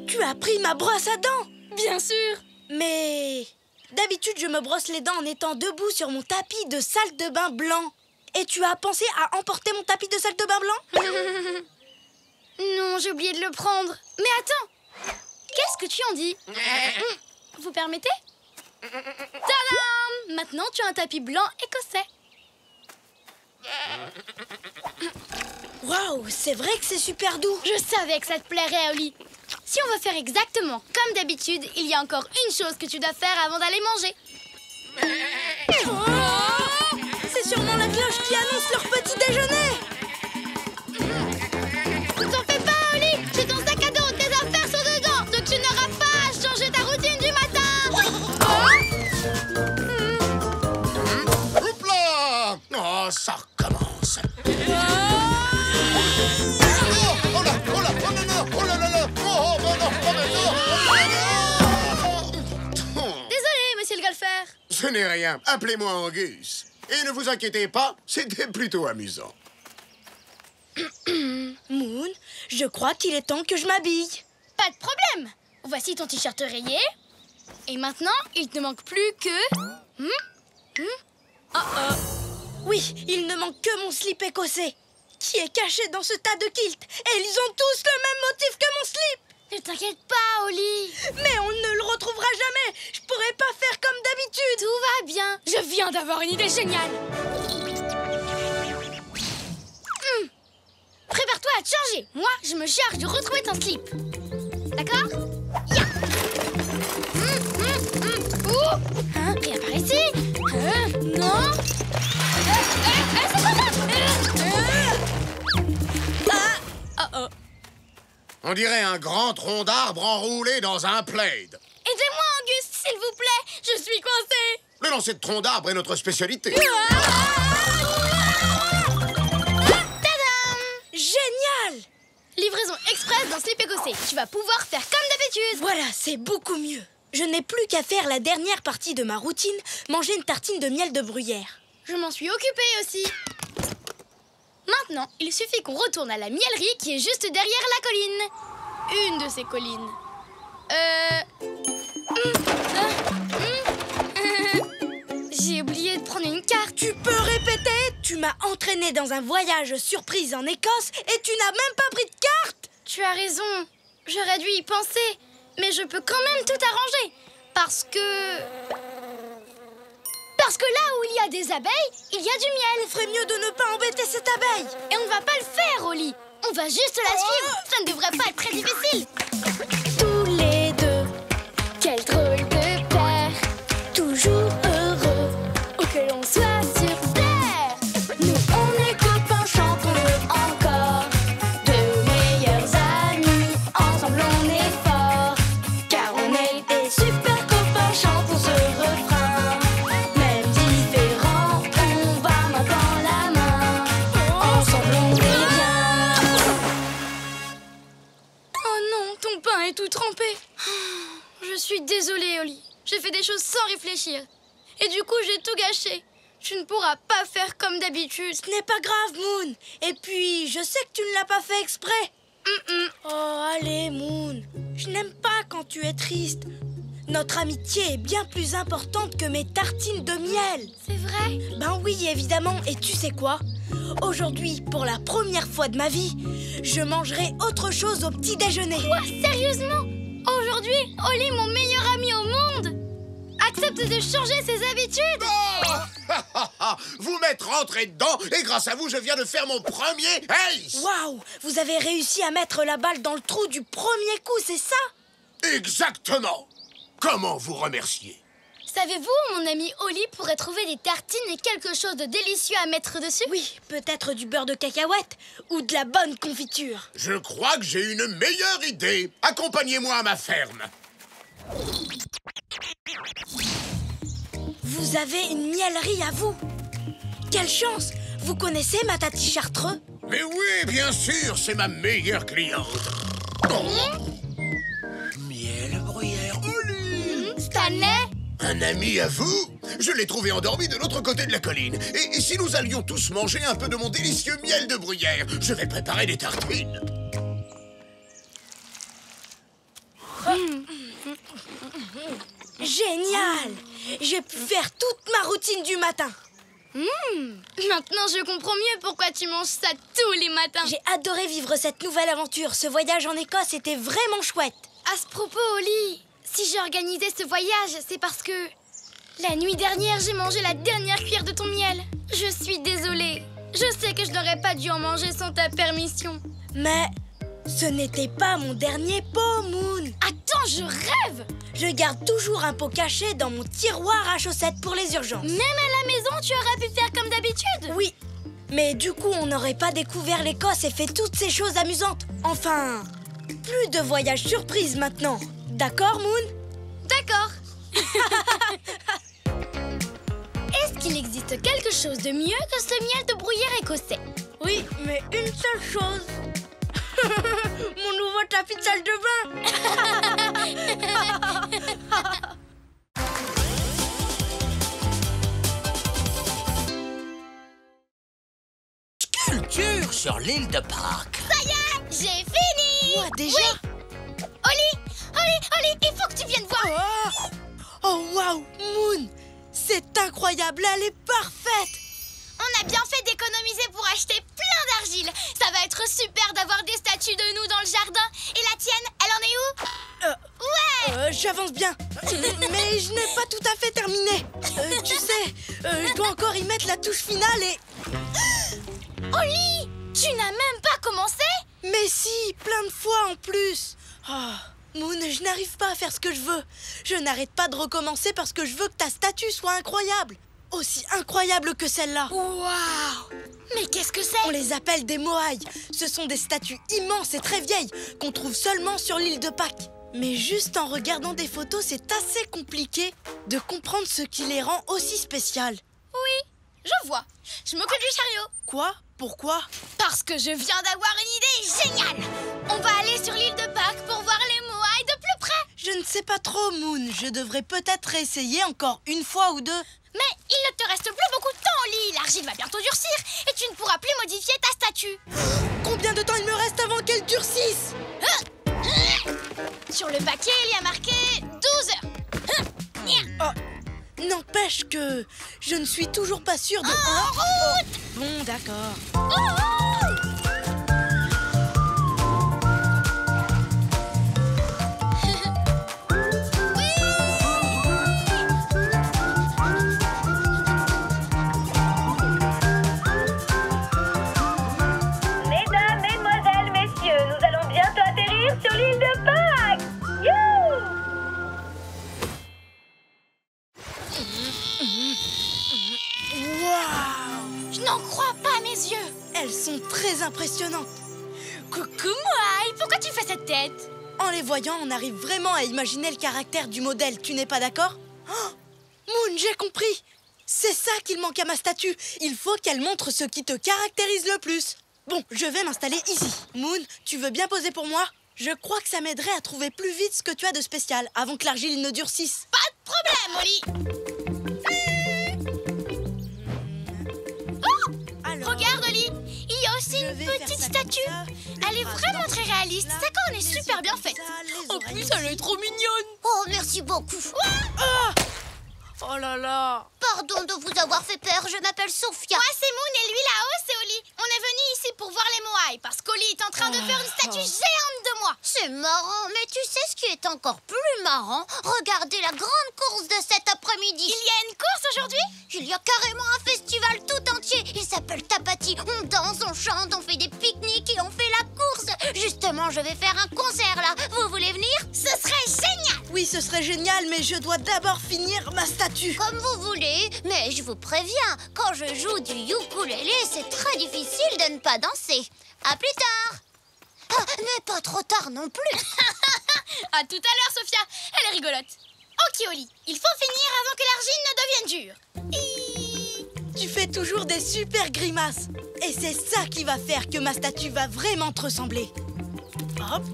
Tu as pris ma brosse à dents. Bien sûr. Mais... d'habitude, je me brosse les dents en étant debout sur mon tapis de salle de bain blanc. Et tu as pensé à emporter mon tapis de salle de bain blanc? Non, j'ai oublié de le prendre. Mais attends, qu'est-ce que tu en dis? Vous permettez? Tadam! Maintenant, tu as un tapis blanc écossais. Waouh, c'est vrai que c'est super doux. Je savais que ça te plairait, Oli. Si on veut faire exactement comme d'habitude, il y a encore une chose que tu dois faire avant d'aller manger. Oh, c'est sûrement la cloche qui annonce leur petit déjeuner. Ne t'en fais pas, Oli. J'ai ton sac à dos, tes affaires sont dedans. Donc tu n'auras pas à changer ta routine du matin. Hop là! Oh, ça recommence. Oh là, oh là, oh là là, oh là là là, oh non, Désolé, monsieur le golfeur. Ce n'est rien, appelez-moi Angus. Et ne vous inquiétez pas, c'était plutôt amusant. Moon, je crois qu'il est temps que je m'habille. Pas de problème. Voici ton t-shirt rayé. Et maintenant, il ne manque plus que... Oui, il ne manque que mon slip écossais, qui est caché dans ce tas de kilts. Et ils ont tous le même motif que mon slip. Ne t'inquiète pas, Oli. Mais on ne le retrouvera jamais. Je pourrais pas faire comme d'habitude. Tout va bien. Je viens d'avoir une idée géniale. Prépare-toi à te changer. Moi, je me charge de retrouver ton slip. D'accord? Ya. Ouh. Hein? Viens par ici. Non. C'est pas ça. On dirait un grand tronc d'arbre enroulé dans un plaid. Aidez-moi, Auguste, s'il vous plaît. Je suis coincée. Le lancer de tronc d'arbre est notre spécialité. Génial! Livraison express d'un slip écossais. Tu vas pouvoir faire comme d'habitude. Voilà, c'est beaucoup mieux. Je n'ai plus qu'à faire la dernière partie de ma routine, manger une tartine de miel de bruyère. Je m'en suis occupée aussi. Maintenant, il suffit qu'on retourne à la miellerie qui est juste derrière la colline. Une de ces collines. J'ai oublié de prendre une carte. Tu peux répéter? Tu m'as entraîné dans un voyage surprise en Écosse et tu n'as même pas pris de carte? Tu as raison. J'aurais dû y penser. Mais je peux quand même tout arranger. Parce que là où il y a des abeilles, il y a du miel. On ferait mieux de ne pas embêter cette abeille. Et on ne va pas le faire, Oli. On va juste la suivre. Ça ne devrait pas être très difficile. Tous les deux, quel drôle de paire, toujours heureux, où que l'on soit sur terre. Nous on est copains, chantons-le encore, de meilleurs amis, ensemble on est forts, car on est des super copains, chantons ce refrain. Même différents, on va main dans la main, ensemble on est bien. pain est tout trempé. Je suis désolée, Oli. J'ai fait des choses sans réfléchir. Et du coup, j'ai tout gâché. Tu ne pourras pas faire comme d'habitude. Ce n'est pas grave, Moon. Et puis, je sais que tu ne l'as pas fait exprès. Oh, allez, Moon. Je n'aime pas quand tu es triste. Notre amitié est bien plus importante que mes tartines de miel. C'est vrai? Ben oui, évidemment. Et tu sais quoi? Aujourd'hui, pour la première fois de ma vie, je mangerai autre chose au petit déjeuner. Quoi? Sérieusement? Aujourd'hui, Oli, mon meilleur ami au monde, accepte de changer ses habitudes. Vous m'êtes rentré dedans et grâce à vous, je viens de faire mon premier ace. Waouh! Vous avez réussi à mettre la balle dans le trou du premier coup, c'est ça? Exactement. Comment vous remercier? Savez-vous, mon ami Oli pourrait trouver des tartines et quelque chose de délicieux à mettre dessus? Oui, peut-être du beurre de cacahuète ou de la bonne confiture. Je crois que j'ai une meilleure idée. Accompagnez-moi à ma ferme. Vous avez une miellerie à vous. Quelle chance! Vous connaissez ma tati Chartreux? Mais oui, bien sûr, c'est ma meilleure cliente. Miel, bruyère, Oli. Stanley? Un ami à vous? Je l'ai trouvé endormi de l'autre côté de la colline. Et si nous allions tous manger un peu de mon délicieux miel de bruyère? Je vais préparer des tartines. Génial! J'ai pu faire toute ma routine du matin. Maintenant, je comprends mieux pourquoi tu manges ça tous les matins. J'ai adoré vivre cette nouvelle aventure. Ce voyage en Écosse était vraiment chouette. À ce propos, Oli, si j'ai organisé ce voyage, c'est parce que la nuit dernière, j'ai mangé la dernière cuillère de ton miel. Je suis désolée. Je sais que je n'aurais pas dû en manger sans ta permission. Mais ce n'était pas mon dernier pot, Moon. Attends, je rêve! Je garde toujours un pot caché dans mon tiroir à chaussettes pour les urgences. Même à la maison, tu aurais pu faire comme d'habitude. Oui, mais du coup, on n'aurait pas découvert l'Écosse et fait toutes ces choses amusantes. Enfin, plus de voyages surprises maintenant. D'accord, Moon? D'accord. Est-ce qu'il existe quelque chose de mieux que ce miel de bruyère écossais? Oui, mais une seule chose. Mon nouveau tapis de salle de bain. Sculpture sur l'île de Pâques. Ça y est, j'ai fini. Moi, déjà? Oui. Oli, il faut que tu viennes voir. Oh, waouh, Moon. C'est incroyable, elle est parfaite. On a bien fait d'économiser pour acheter plein d'argile. Ça va être super d'avoir des statues de nous dans le jardin. Et la tienne, elle en est où? Ouais. J'avance bien. Mais je n'ai pas tout à fait terminé. Tu sais, je dois encore y mettre la touche finale et... Oli, tu n'as même pas commencé? Mais si, plein de fois en plus. Oh, Moon, je n'arrive pas à faire ce que je veux. Je n'arrête pas de recommencer parce que je veux que ta statue soit incroyable. Aussi incroyable que celle-là. Waouh! Mais qu'est-ce que c'est? On les appelle des moaïs. Ce sont des statues immenses et très vieilles qu'on trouve seulement sur l'île de Pâques. Mais juste en regardant des photos, c'est assez compliqué de comprendre ce qui les rend aussi spéciales. Oui, je vois. Je m'occupe du chariot. Quoi? Pourquoi? Parce que je viens d'avoir une idée géniale. On va aller sur l'île de Pâques pour voir les moaïs de plus près. Je ne sais pas trop, Moon. Je devrais peut-être essayer encore une fois ou deux. Mais il ne te reste plus beaucoup de temps, Oli. L'argile va bientôt durcir et tu ne pourras plus modifier ta statue. Combien de temps il me reste avant qu'elle durcisse? Sur le paquet, il y a marqué 12 heures. Oh, n'empêche que je ne suis toujours pas sûre de... En route! Bon, d'accord. Mesdames, mesdemoiselles, messieurs, nous allons bientôt atterrir sur l'île de Pâques. Youhou! Waouh! Je n'en crois pas à mes yeux. Elles sont très impressionnantes. Coucou, moaï. Pourquoi tu fais cette tête? En les voyant, on arrive vraiment à imaginer le caractère du modèle. Tu n'es pas d'accord? Oh, Moon, j'ai compris. C'est ça qu'il manque à ma statue. Il faut qu'elle montre ce qui te caractérise le plus. Bon, je vais m'installer ici. Moon, tu veux bien poser pour moi? Je crois que ça m'aiderait à trouver plus vite ce que tu as de spécial avant que l'argile ne durcisse. Pas de problème, Oli. Alors, Regarde, Oli, il y a aussi je une vais faire petite ça statue. comme ça, Elle est les bras vraiment dans très ce réaliste. sens-là, Sa corne est les super yeux bien comme faite. ça, les En oreilles plus, elle est aussi. trop mignonne. Oh, merci beaucoup. Oh là là. Pardon de vous avoir fait peur, je m'appelle Sophia. Moi, c'est Moon et lui là-haut, c'est Oli. On est venu ici pour voir les Moai parce qu'Oli est en train de faire une statue géante de moi. C'est marrant, mais tu sais ce qui est encore plus marrant? Regardez la grande course de cet après-midi. Il y a une course aujourd'hui? Il y a carrément un festival tout entier. Il s'appelle Tapati. On danse, on chante, on fait des pique-niques et on fait la course. Justement, je vais faire un concert là. Vous voulez venir? Ce serait génial. Oui, ce serait génial, mais je dois d'abord finir ma statue. Comme vous voulez, mais je vous préviens, quand je joue du ukulélé, c'est très difficile de ne pas danser. À plus tard. Ah, mais pas trop tard non plus. À tout à l'heure, Sophia. Elle est rigolote. Ok, Oli, il faut finir avant que l'argile ne devienne dure. Tu fais toujours des super grimaces. Et c'est ça qui va faire que ma statue va vraiment te ressembler. Hop.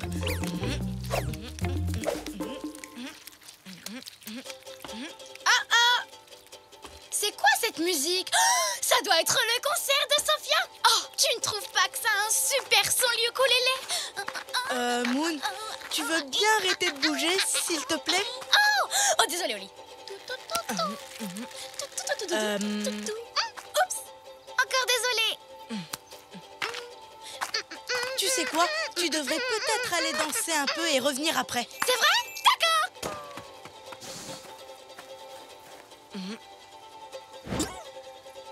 C'est quoi cette musique? Oh, ça doit être le concert de Sophia. Oh, tu ne trouves pas que ça a un super son, le ukulélé? Moon, tu veux bien arrêter de bouger, s'il te plaît? Oh, désolé, Oli. Oups, encore désolé. Tu sais quoi? Tu devrais peut-être aller danser un peu et revenir après. C'est vrai? D'accord.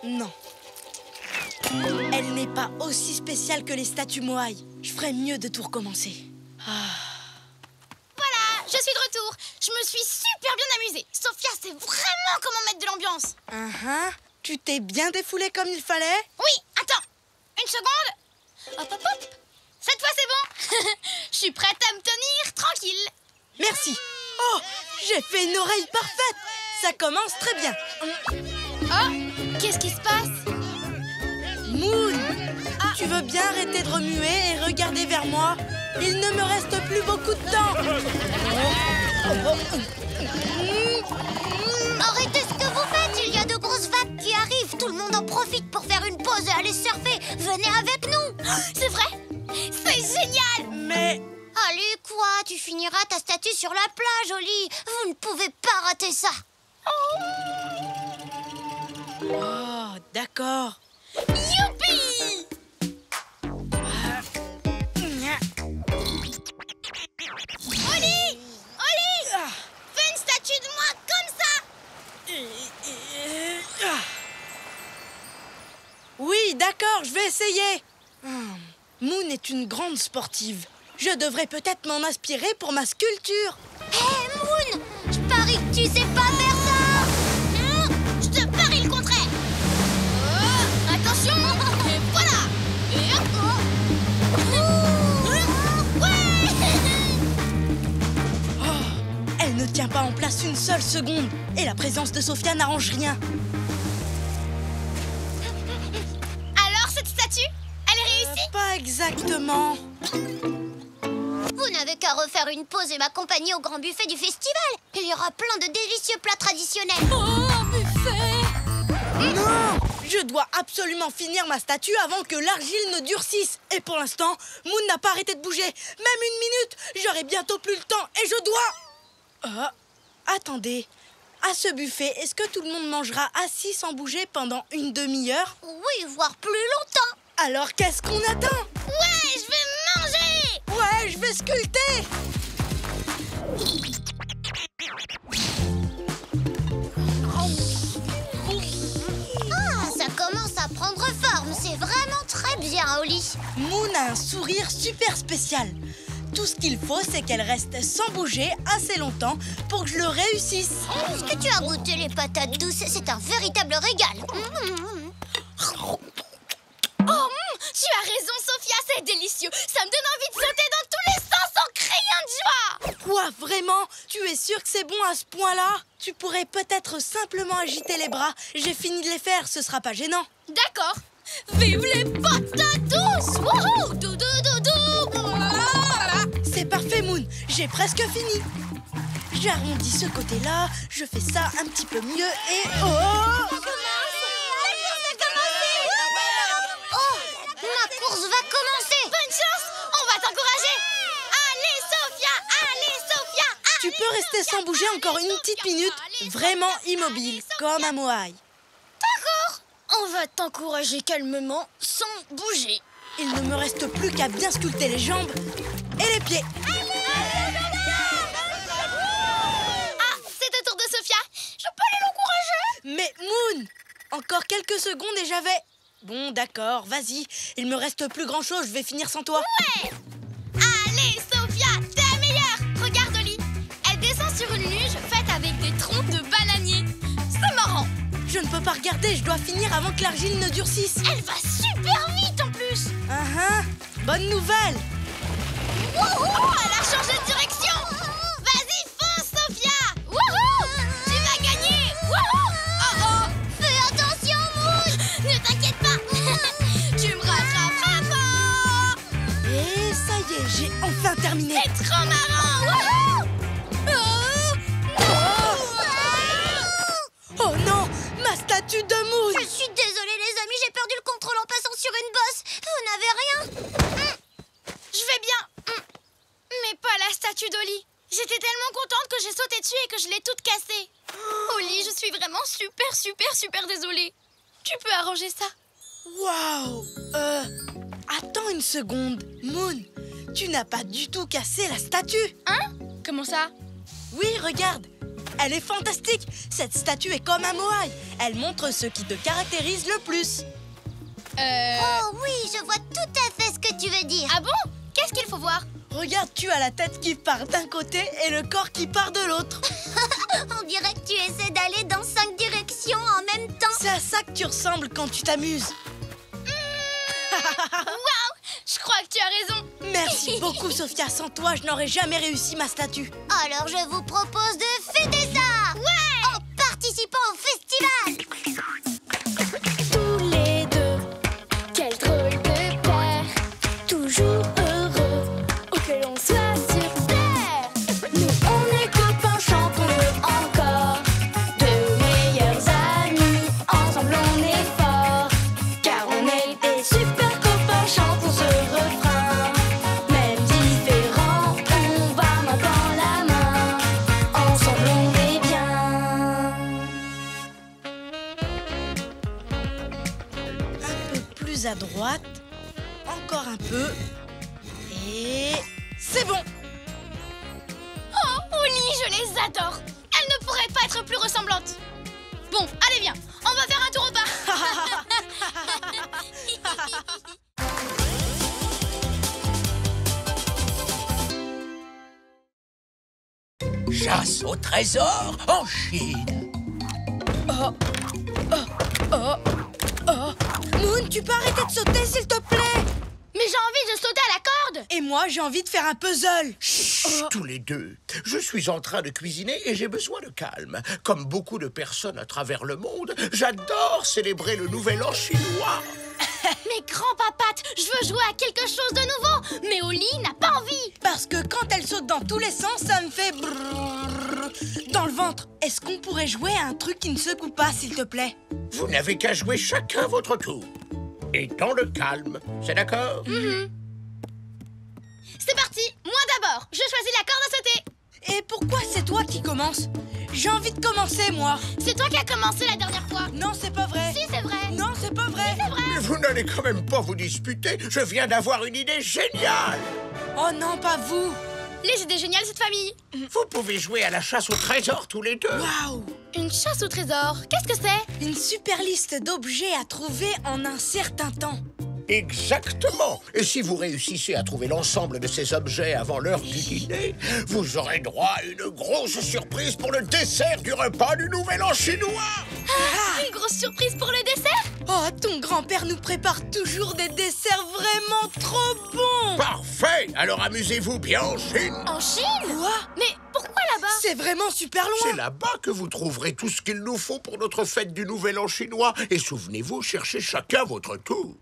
Non. Elle n'est pas aussi spéciale que les statues Moai. Je ferais mieux de tout recommencer. Voilà, je suis de retour. Je me suis super bien amusée. Sophia sait vraiment comment mettre de l'ambiance. Tu t'es bien défoulé comme il fallait? Oui, attends. Une seconde. Hop, hop, hop. Cette fois, c'est bon. Je suis prête à me tenir tranquille. Merci. Oh, j'ai fait une oreille parfaite. Ça commence très bien. Oh, qu'est-ce qui se passe? Moon, tu veux bien arrêter de remuer et regarder vers moi? Il ne me reste plus beaucoup de temps. Arrêtez ce que vous faites, il y a de grosses vagues qui arrivent. Tout le monde en profite pour faire une pause et aller surfer. Venez avec nous. C'est vrai? C'est génial! Mais... Allez, quoi? Tu finiras ta statue sur la plage, Oli. Vous ne pouvez pas rater ça. Oh, d'accord. Youpi! Oli! Oli! Fais une statue de moi comme ça! Oui, d'accord, je vais essayer. Moon est une grande sportive. Je devrais peut-être m'en inspirer pour ma sculpture. Hé, Moon! Je parie que tu sais pas faire ça. Je te parie le contraire! Attention! Et voilà! Et hop! Elle ne tient pas en place une seule seconde. Et la présence de Sophia n'arrange rien. Alors, cette statue, elle est réussie? Pas exactement. Vous n'avez qu'à refaire une pause et m'accompagner au grand buffet du festival. Il y aura plein de délicieux plats traditionnels. Oh, un buffet! Non! Je dois absolument finir ma statue avant que l'argile ne durcisse. Et pour l'instant, Moon n'a pas arrêté de bouger. Même une minute. J'aurai bientôt plus le temps et je dois... attendez. À ce buffet, est-ce que tout le monde mangera assis sans bouger pendant une demi-heure? Oui, voire plus longtemps. Alors qu'est-ce qu'on attend? Ouais, je vais manger! Ouais, je vais sculpter! Ah, ça commence à prendre forme. C'est vraiment très bien, Oli. Moon a un sourire super spécial. Tout ce qu'il faut, c'est qu'elle reste sans bouger assez longtemps pour que je le réussisse. Est-ce que tu as goûté les patates douces? C'est un véritable régal. Oh, tu as raison, Sophia, c'est délicieux. Ça me donne envie de sauter dans tous les sens en criant de joie. Quoi, vraiment? Tu es sûr que c'est bon à ce point-là? Tu pourrais peut-être simplement agiter les bras. J'ai fini de les faire, ce sera pas gênant. D'accord. Vive les patates douces! Wouhou! Doudou, doudou! C'est j'ai presque fini. J'arrondis ce côté-là, je fais ça un petit peu mieux et... Oh! Ma course va commencer. Bonne chance, on va t'encourager. Allez, Sophia, allez, Sophia, allez, Tu peux rester sans bouger encore une petite minute, vraiment immobile, comme un moaï. D'accord. On va t'encourager calmement, sans bouger. Il ne me reste plus qu'à bien sculpter les jambes et les pieds. Ah, c'est au tour de Sophia. Je peux aller l'encourager? Mais Moon, encore quelques secondes et j'avais... Bon, d'accord, vas-y. Il me reste plus grand-chose, je vais finir sans toi. Ouais. Allez, Sophia, t'es la meilleure. Regarde Oli. Elle descend sur une luge faite avec des troncs de bananier. C'est marrant. Je ne peux pas regarder, je dois finir avant que l'argile ne durcisse. Elle va super vite en plus. Bonne nouvelle. Wouhou, elle a changé de direction. Vas-y, fonce, Sophia. Wouhou, tu vas gagner. Wouhou. Oh, fais attention, Moon. Ne t'inquiète pas. Tu me rattraperas pas. Et ça y est, j'ai enfin terminé. C'est trop marrant. Wouhou. Oh non, ma statue de Moon. Je suis désolée les amis, j'ai perdu le contrôle en passant sur une bosse. Vous n'avez rien? Je vais bien. Mais pas la statue d'Oli. J'étais tellement contente que j'ai sauté dessus et que je l'ai toute cassée. Oli, je suis vraiment super désolée. Tu peux arranger ça? Waouh. Attends une seconde. Moon, tu n'as pas du tout cassé la statue. Hein? Comment ça? Oui, regarde. Elle est fantastique. Cette statue est comme un moaï. Elle montre ce qui te caractérise le plus. Oh oui, je vois tout à fait ce que tu veux dire. Ah bon? Qu'est-ce qu'il faut voir? Regarde, tu as la tête qui part d'un côté et le corps qui part de l'autre. On dirait que tu essaies d'aller dans 5 directions en même temps. C'est à ça que tu ressembles quand tu t'amuses. Waouh! Je crois que tu as raison. Merci beaucoup, Sophia. Sans toi, je n'aurais jamais réussi ma statue. Alors je vous propose de fêter ça. Ouais! En participant au festival. Tous les deux, quel drôle de paire. Toujours heureux, où que l'on soit sur terre. Nous on est copains, chantons-le encore. Deux meilleurs amis, ensemble on est forts. Car on est des super copains, chantons ce refrain. Même différents, on va main dans la main. Ensemble on est bien. Un peu plus à droite. Encore un peu. Et... c'est bon. Oh, Oli, je les adore. Elles ne pourraient pas être plus ressemblantes. Bon, allez, viens. On va faire un tour au bar. Chasse au trésor en Chine. Moon, tu peux arrêter de sauter, s'il te plaît? Mais j'ai envie de sauter à la corde. Et moi, j'ai envie de faire un puzzle. Chut, tous les deux. Je suis en train de cuisiner et j'ai besoin de calme. Comme beaucoup de personnes à travers le monde, j'adore célébrer le Nouvel An chinois. Mais grand-papa, je veux jouer à quelque chose de nouveau. Mais Oli n'a pas envie. Parce que quand elle saute dans tous les sens, ça me fait brrrr dans le ventre. Est-ce qu'on pourrait jouer à un truc qui ne secoue pas, s'il te plaît? Vous n'avez qu'à jouer chacun votre tour. Et dans le calme, c'est d'accord? C'est parti. Moi d'abord. Je choisis la corde à sauter. Et pourquoi c'est toi qui commences? J'ai envie de commencer, moi. C'est toi qui as commencé la dernière fois. Non, c'est pas vrai. Si, c'est vrai. Non, c'est pas vrai. C'est vrai. Mais vous n'allez quand même pas vous disputer. Je viens d'avoir une idée géniale. Oh non, pas vous. Les idées géniales, cette famille. Vous pouvez jouer à la chasse au trésor tous les deux. Waouh. Une chasse au trésor. Qu'est-ce que c'est? Une super liste d'objets à trouver en un certain temps. Exactement. Et si vous réussissez à trouver l'ensemble de ces objets avant l'heure du dîner, vous aurez droit à une grosse surprise pour le dessert du repas du Nouvel An chinois. Une grosse surprise pour le dessert? Oh, ton grand-père nous prépare toujours des desserts vraiment trop bons. Parfait. Alors amusez-vous bien en Chine. En Chine? Quoi? Mais pourquoi là-bas? C'est vraiment super loin. C'est là-bas que vous trouverez tout ce qu'il nous faut pour notre fête du Nouvel An chinois. Et souvenez-vous, cherchez chacun votre tour.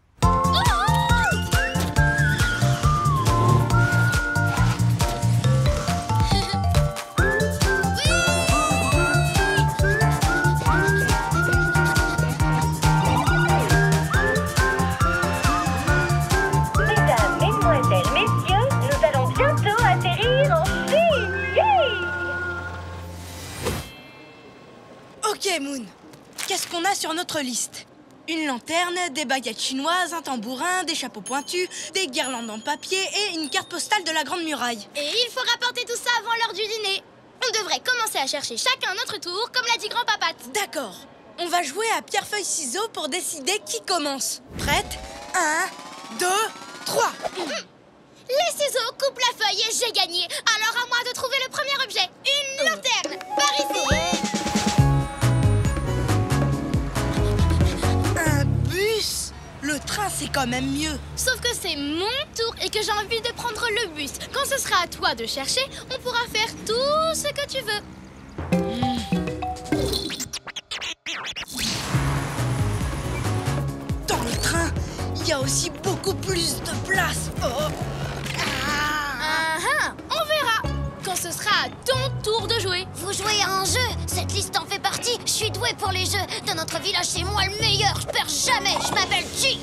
Ok, Moon. Qu'est-ce qu'on a sur notre liste? Une lanterne, des baguettes chinoises, un tambourin, des chapeaux pointus, des guirlandes en papier et une carte postale de la Grande Muraille. Et il faut rapporter tout ça avant l'heure du dîner. On devrait commencer à chercher chacun notre tour, comme l'a dit grand-papa. D'accord. On va jouer à pierre-feuille-ciseaux pour décider qui commence. Prête? 1, 2, 3. Les ciseaux coupent la feuille et j'ai gagné. Alors à moi de trouver le premier objet. Une lanterne. Par ici. Un bus? Le train, c'est quand même mieux. Sauf que c'est mon tour et que j'ai envie de prendre le bus. Quand ce sera à toi de chercher, on pourra faire tout ce que tu veux. Dans le train, il y a aussi beaucoup plus de place. Oh. On verra quand ce sera à ton tour de jouer. Vous jouez à un jeu, cette liste en fait partie. Je suis douée pour les jeux. Dans notre village, c'est moi le meilleur. Je perds jamais. Je m'appelle Chi.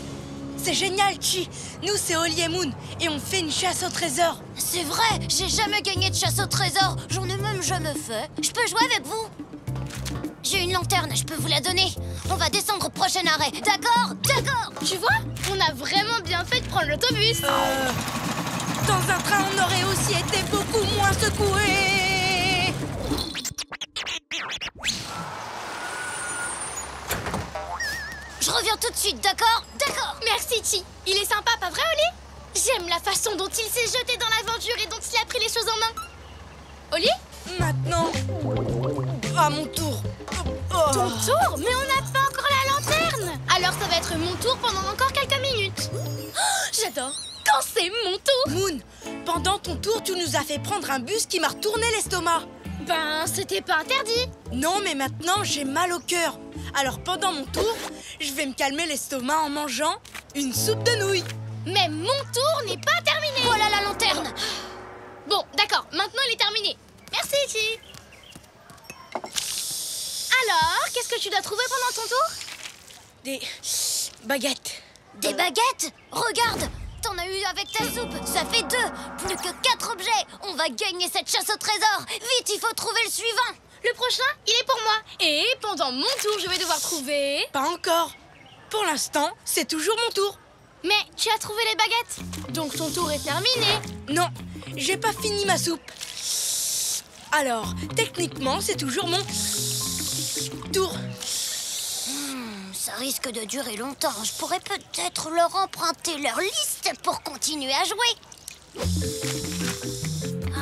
C'est génial, Chi. Nous, c'est Oli et Moon et on fait une chasse au trésor. C'est vrai, j'ai jamais gagné de chasse au trésor. J'en ai même jamais fait. Je peux jouer avec vous? J'ai une lanterne, je peux vous la donner. On va descendre au prochain arrêt. D'accord? D'accord. Tu vois, on a vraiment bien fait de prendre l'autobus. Dans un train, on aurait aussi été beaucoup moins secoués. Je reviens tout de suite, d'accord? D'accord. Merci, Chi. Il est sympa, pas vrai, Oli? J'aime la façon dont il s'est jeté dans l'aventure et dont il a pris les choses en main. Oli? Maintenant, à mon tour. Oh. Ton tour? Mais on n'a pas encore la lanterne. Alors ça va être mon tour pendant encore quelques minutes. Oh, j'adore quand c'est mon tour. Moon, pendant ton tour, tu nous as fait prendre un bus qui m'a retourné l'estomac. Ben, c'était pas interdit. Non, mais maintenant, j'ai mal au cœur. Alors pendant mon tour, je vais me calmer l'estomac en mangeant une soupe de nouilles. Mais mon tour n'est pas terminé. Voilà la lanterne. Bon, d'accord, maintenant il est terminé. Merci, Chi. Alors, qu'est-ce que tu dois trouver pendant ton tour? Des baguettes. Des baguettes? Regarde, t'en as eu avec ta soupe, ça fait 2. Plus que 4 objets. On va gagner cette chasse au trésor. Vite, il faut trouver le suivant. Le prochain, il est pour moi. Et pendant mon tour, je vais devoir trouver... Pas encore. Pour l'instant, c'est toujours mon tour. Mais tu as trouvé les baguettes. Donc ton tour est terminé. Non, j'ai pas fini ma soupe. Alors, techniquement, c'est toujours mon tour. Ça risque de durer longtemps. Je pourrais peut-être leur emprunter leur liste pour continuer à jouer.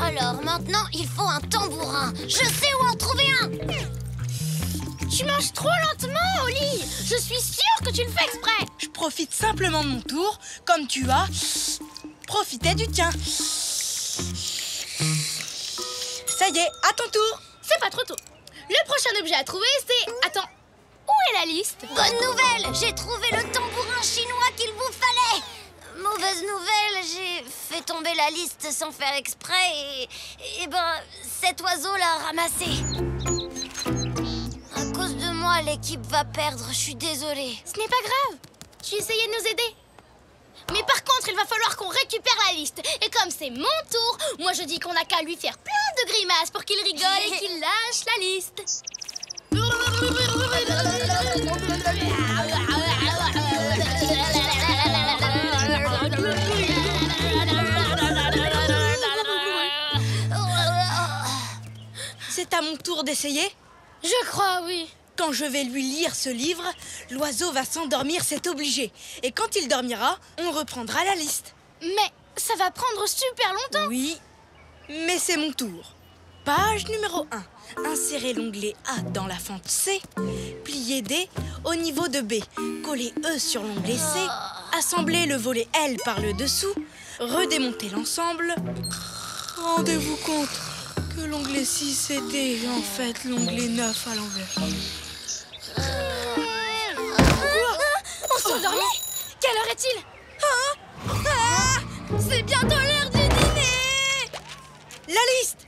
Alors maintenant, il faut un tambourin. Je sais où en trouver un. Tu manges trop lentement, Oli. Je suis sûre que tu le fais exprès. Je profite simplement de mon tour, comme tu as profité du tien. Ça y est, à ton tour. C'est pas trop tôt. Le prochain objet à trouver, c'est... Attends, où est la liste? Bonne nouvelle, j'ai trouvé le tambourin chinois qu'il vous fallait. Mauvaise nouvelle, j'ai fait tomber la liste sans faire exprès et ben, cet oiseau l'a ramassé. À cause de moi, l'équipe va perdre, je suis désolée. Ce n'est pas grave, tu essayais de nous aider. Mais par contre, il va falloir qu'on récupère la liste. Et comme c'est mon tour, moi je dis qu'on n'a qu'à lui faire plein de grimaces pour qu'il rigole et qu'il lâche la liste. C'est à mon tour d'essayer? Je crois, oui. Quand je vais lui lire ce livre, l'oiseau va s'endormir, c'est obligé. Et quand il dormira, on reprendra la liste. Mais ça va prendre super longtemps. Oui, mais c'est mon tour. Page numéro 1. Insérez l'onglet A dans la fente C. Pliez D au niveau de B. Collez E sur l'onglet C. Assemblez le volet L par le dessous. Redémontez l'ensemble. Rendez-vous compte que l'onglet 6 était en fait l'onglet 9 à l'envers. On s'est endormi. Quelle heure est-il? C'est bientôt l'heure du dîner. La liste!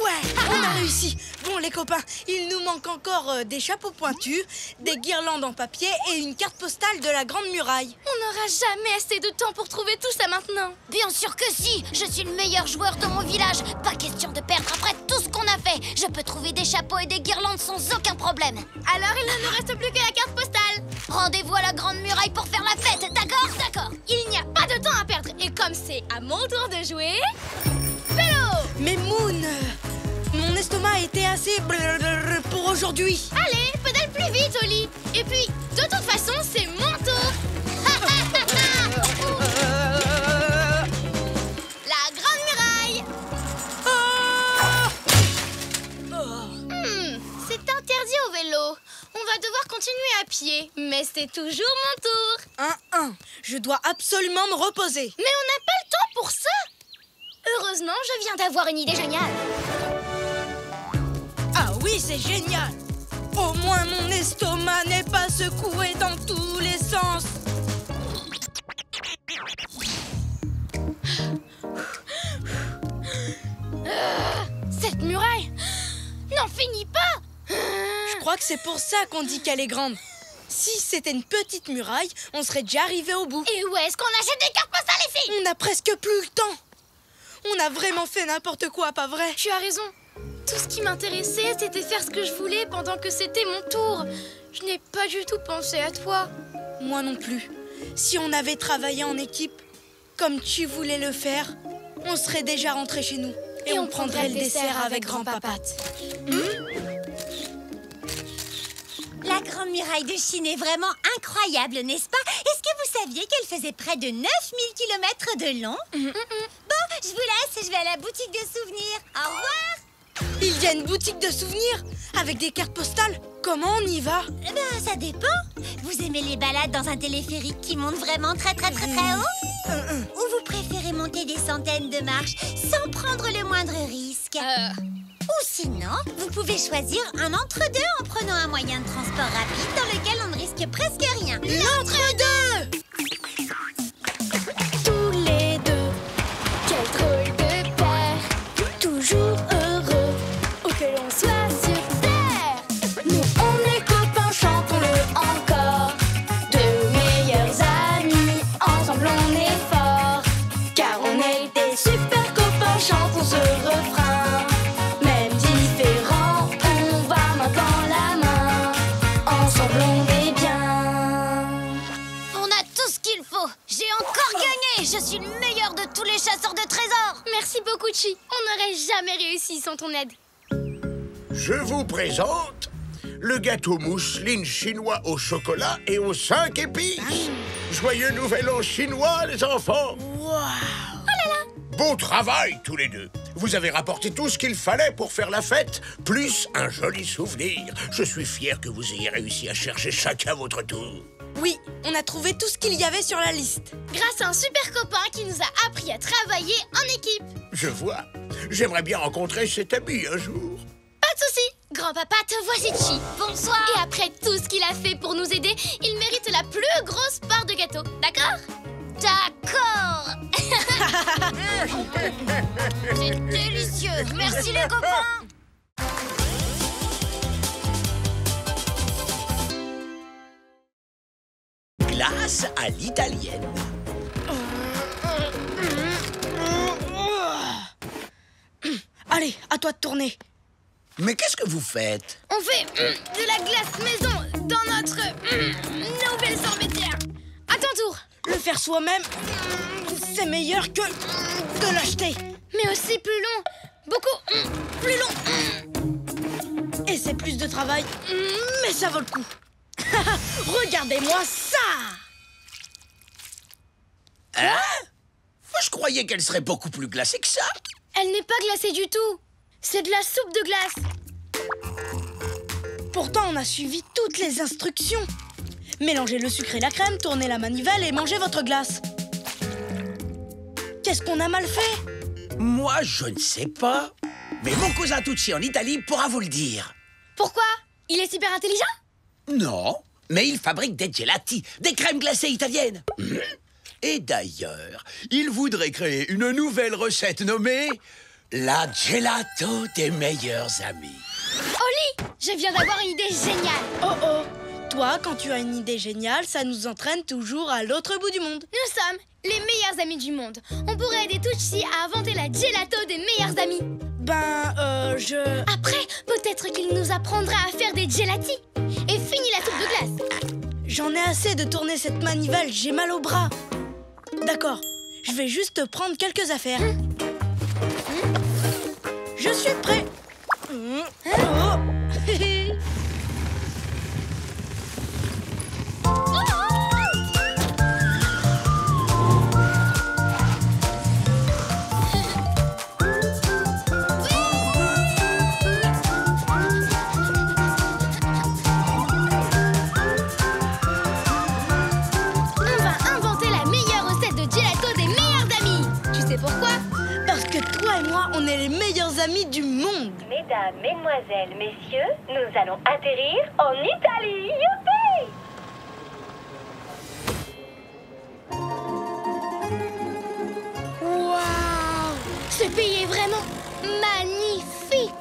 Ouais, on a réussi. Bon, les copains, il nous manque encore des chapeaux pointus, des guirlandes en papier et une carte postale de la Grande Muraille. On n'aura jamais assez de temps pour trouver tout ça maintenant. Bien sûr que si, je suis le meilleur joueur de mon village. Pas question de perdre après tout ce qu'on a fait. Je peux trouver des chapeaux et des guirlandes sans aucun problème. Alors il ne nous reste plus que la carte postale. Rendez-vous à la Grande Muraille pour faire la fête, d'accord? D'accord. Il n'y a pas de temps à perdre. Et comme c'est à mon tour de jouer... Vélo! Mais Moon, mon estomac était assez pour aujourd'hui. Allez, pédale plus vite, Oli. Et puis, de toute façon, c'est mon tour. La Grande Muraille. C'est interdit au vélo. On va devoir continuer à pied. Mais c'est toujours mon tour. Je dois absolument me reposer. Mais on n'a pas le temps pour ça. Heureusement, je viens d'avoir une idée géniale. Ah oui, c'est génial. Au moins mon estomac n'est pas secoué dans tous les sens. Cette muraille n'en finit pas. Je crois que c'est pour ça qu'on dit qu'elle est grande. Si c'était une petite muraille, on serait déjà arrivé au bout. Et où est-ce qu'on achète des cartes postales ici? On n'a presque plus le temps. On a vraiment fait n'importe quoi, pas vrai? Tu as raison. Tout ce qui m'intéressait, c'était faire ce que je voulais pendant que c'était mon tour. Je n'ai pas du tout pensé à toi. Moi non plus. Si on avait travaillé en équipe, comme tu voulais le faire, on serait déjà rentré chez nous. Et on prendrait le dessert avec grand-papa. La Grande Muraille de Chine est vraiment incroyable, n'est-ce pas? Est-ce que vous saviez qu'elle faisait près de 9000 km de long? Bon, je vous laisse, je vais à la boutique de souvenirs. Au revoir! Il y a une boutique de souvenirs avec des cartes postales. Comment on y va? Eh ben, ça dépend. Vous aimez les balades dans un téléphérique qui monte vraiment très haut? Ou vous préférez monter des centaines de marches sans prendre le moindre risque? Ou sinon, vous pouvez choisir un entre-deux en prenant un moyen de transport rapide dans lequel on ne risque presque rien. L'entre-deux! Tous les deux, quel drôle de paire, toujours heureux, où que l'on soit sur terre. Nous on est copains, chantons-le encore, de meilleurs amis, ensemble on est forts, car on est des super copains, chantons ce refrain. Même différents, on va main dans la main, ensemble on est bien. On a tout ce qu'il faut. J'ai encore gagné. Je suis le meilleur de tous les chasseurs de trésors. Merci beaucoup, Chi. On n'aurait jamais réussi sans ton aide. Je vous présente le gâteau mousseline chinois au chocolat et aux 5 épices. Joyeux nouvel an chinois, les enfants. Bon travail, tous les deux. Vous avez rapporté tout ce qu'il fallait pour faire la fête, plus un joli souvenir. Je suis fier que vous ayez réussi à chercher chacun votre tour. Oui, on a trouvé tout ce qu'il y avait sur la liste. Grâce à un super copain qui nous a appris à travailler en équipe. Je vois. J'aimerais bien rencontrer cet ami un jour. Pas de souci. Grand-papa, te voici, Chi. Bonsoir. Et après tout ce qu'il a fait pour nous aider, il mérite la plus grosse part de gâteau. D'accord? D'accord. C'est délicieux. Merci les copains. Glace à l'italienne. Allez, à toi de tourner. Mais qu'est-ce que vous faites? On fait de la glace maison dans notre nouvelle sorbetière. À ton tour. Le faire soi-même, c'est meilleur que de l'acheter. Mais aussi plus long. Beaucoup plus long. Et c'est plus de travail, mais ça vaut le coup. Regardez-moi ça! Hein? Moi, je croyais qu'elle serait beaucoup plus glacée que ça. Elle n'est pas glacée du tout. C'est de la soupe de glace. Pourtant, on a suivi toutes les instructions. Mélangez le sucre et la crème, tournez la manivelle et mangez votre glace. Qu'est-ce qu'on a mal fait? Moi, je ne sais pas. Mais mon cousin Tucci en Italie pourra vous le dire. Pourquoi? Il est super intelligent? Non, mais il fabrique des gelati, des crèmes glacées italiennes. Et d'ailleurs, il voudrait créer une nouvelle recette nommée la gelato des meilleurs amis. Oli, je viens d'avoir une idée géniale. Oh, toi, quand tu as une idée géniale, ça nous entraîne toujours à l'autre bout du monde. Nous sommes les meilleurs amis du monde. On pourrait aider Tucci à inventer la gelato des meilleurs amis. Après, peut-être qu'il nous apprendra à faire des gelatis. Et fini la soupe de glace. J'en ai assez de tourner cette manivelle, j'ai mal au bras. D'accord, je vais juste prendre quelques affaires. Je suis prêt. Oh. On est les meilleurs amis du monde. Mesdames, mesdemoiselles, messieurs, nous allons atterrir en Italie. Youpi! Waouh! Ce pays est vraiment magnifique!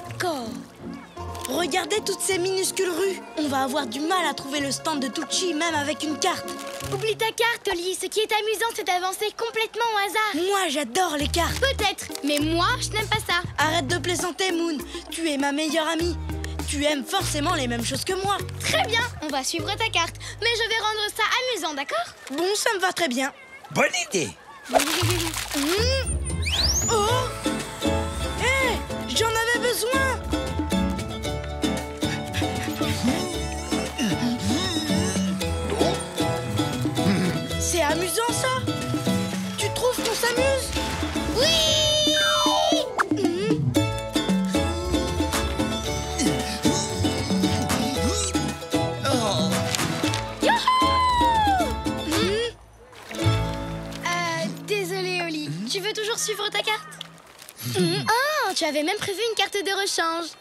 Regardez toutes ces minuscules rues. On va avoir du mal à trouver le stand de Tucci, même avec une carte. Oublie ta carte, Oli. Ce qui est amusant, c'est d'avancer complètement au hasard. Moi, j'adore les cartes. Peut-être, mais moi, je n'aime pas ça. Arrête de plaisanter, Moon. Tu es ma meilleure amie. Tu aimes forcément les mêmes choses que moi. Très bien, on va suivre ta carte. Mais je vais rendre ça amusant, d'accord? Bon, ça me va très bien. Bonne idée. Oh! Hé! J'en avais besoin! C'est amusant, ça! Tu trouves qu'on s'amuse? Oui! Désolée, Oli. Tu veux toujours suivre ta carte? Oh, tu avais même prévu une carte de rechange.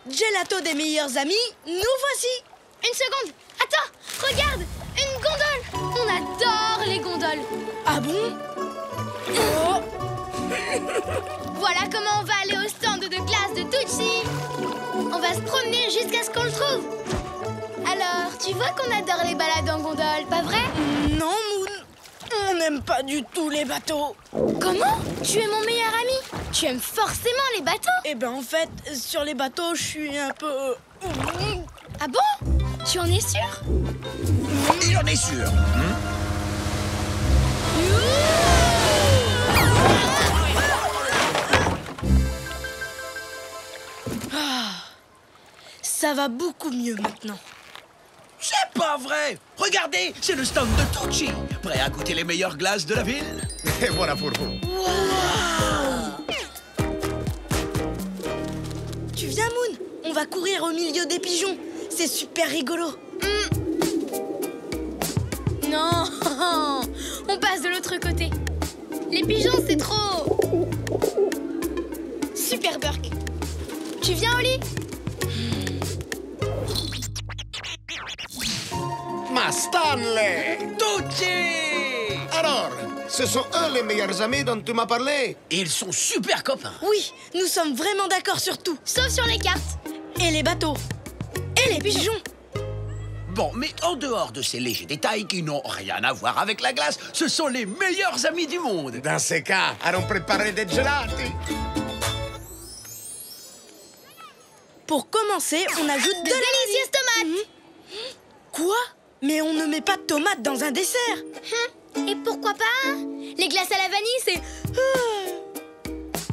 Gelato des meilleurs amis, nous voici! Une seconde! Attends! Regarde! Une gondole! On adore les gondoles! Ah bon? Oh! Voilà comment on va aller au stand de glace de Tucci! On va se promener jusqu'à ce qu'on le trouve! Alors, tu vois qu'on adore les balades en gondole, pas vrai? Non, Moon! On n'aime pas du tout les bateaux! Comment? Tu es mon meilleur ami! Tu aimes forcément les bateaux! Eh ben en fait, sur les bateaux, je suis un peu... Ah bon? Tu en es sûr? Il en est sûr. Ça va beaucoup mieux maintenant. C'est pas vrai. Regardez, c'est le stand de Tucci. Prêt à goûter les meilleures glaces de la ville? Et voilà pour vous. Tu viens, Moon? On va courir au milieu des pigeons. C'est super rigolo. Non! On passe de l'autre côté. Les pigeons, c'est trop... Super Burk. Tu viens, Oli? Ma Stanley! Tucci! Alors, ce sont eux les meilleurs amis dont tu m'as parlé? Ils sont super copains. Oui, nous sommes vraiment d'accord sur tout. Sauf sur les cartes. Et les bateaux. Et les pigeons. Bon, mais en dehors de ces légers détails qui n'ont rien à voir avec la glace, ce sont les meilleurs amis du monde. Dans ces cas, allons préparer des gelati. Pour commencer, on ajoute De délicieuses tomates. Quoi? Mais on ne met pas de tomates dans un dessert. Et pourquoi pas? Les glaces à la vanille, c'est...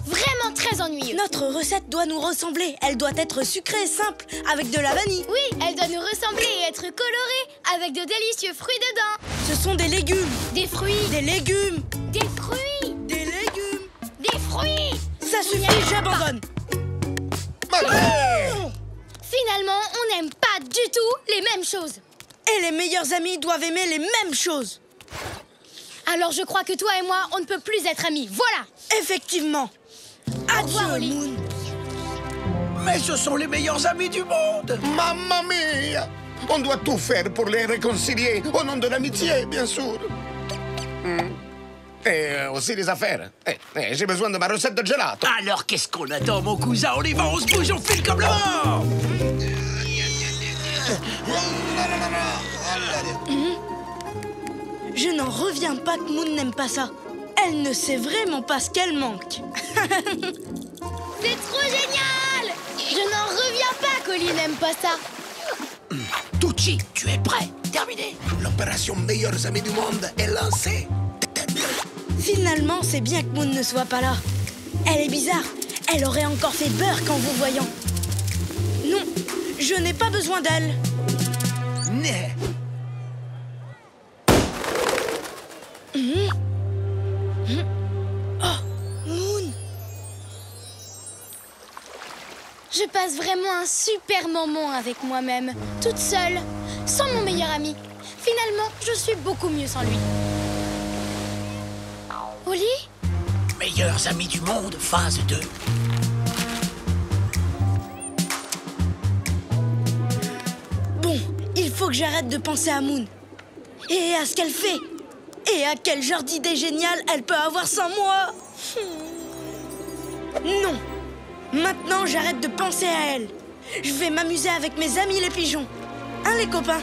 vraiment très ennuyeux. Notre recette doit nous ressembler. Elle doit être sucrée, simple, avec de la vanille. Oui, elle doit nous ressembler et être colorée, avec de délicieux fruits dedans. Ce sont des légumes. Des fruits. Des légumes. Des fruits. Des légumes. Des fruits. Ça suffit, j'abandonne. Finalement, on n'aime pas du tout les mêmes choses. Et les meilleurs amis doivent aimer les mêmes choses. Alors je crois que toi et moi, on ne peut plus être amis. Voilà. Effectivement. Adieu, Moon. Mais ce sont les meilleurs amis du monde. Mamma mia! On doit tout faire pour les réconcilier, au nom de l'amitié, bien sûr. Et aussi les affaires. J'ai besoin de ma recette de gelato. Alors qu'est-ce qu'on attend, mon cousin? On y va, on se bouge, on file comme le vent. Je n'en reviens pas que Moon n'aime pas ça. Elle ne sait vraiment pas ce qu'elle manque. C'est trop génial! Oli n'aime pas ça. Tucci, tu es prêt? Terminé. L'opération Meilleurs Amis du Monde est lancée. Finalement, c'est bien que Moon ne soit pas là. Elle est bizarre. Elle aurait encore fait beurre qu'en vous voyant. Non, je n'ai pas besoin d'elle. Né. Oh, Moon. Je passe vraiment un super moment avec moi-même, toute seule, sans mon meilleur ami. Finalement, je suis beaucoup mieux sans lui. Oli? Meilleurs amis du monde, phase 2. Bon, il faut que j'arrête de penser à Moon. Et à ce qu'elle fait. Et à quel genre d'idée géniale elle peut avoir sans moi. Non. Maintenant, j'arrête de penser à elle. Je vais m'amuser avec mes amis les pigeons. Hein, les copains?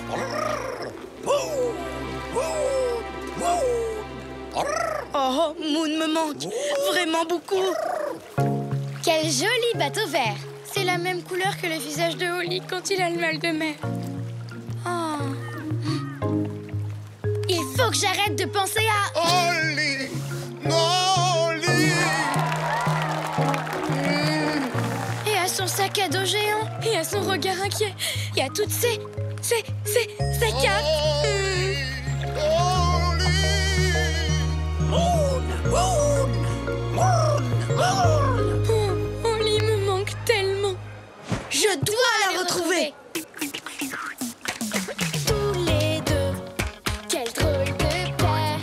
Oh, Moon me manque. Vraiment beaucoup. Quel joli bateau vert. C'est la même couleur que le visage de Oli quand il a le mal de mer. Oh. Il faut que j'arrête de penser à... Oli! Non, Oli! Et à son sac à dos géant. Et à son regard inquiet. Et à toutes ces cartes. Oh, Oli me manque tellement. Je dois la retrouver. Tous les deux, quel drôle de paire,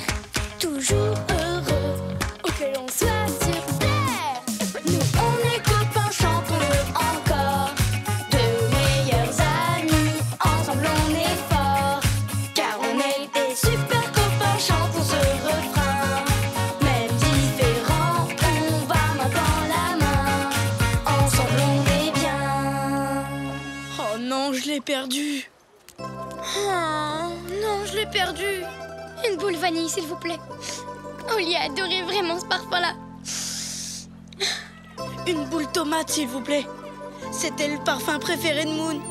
toujours heureux, où que l'on soit sur terre. Nous on est copains, chantons-le encore, de meilleurs amis, ensemble on est forts, car on est des super copains, chantons ce refrain. Même différents, on va main dans la main, ensemble on est bien. Oh non, je l'ai perdu. Oh, non, je l'ai perdu. Une boule vanille, s'il vous plaît. Oli a adoré vraiment ce parfum-là. Une boule tomate, s'il vous plaît. C'était le parfum préféré de Moon.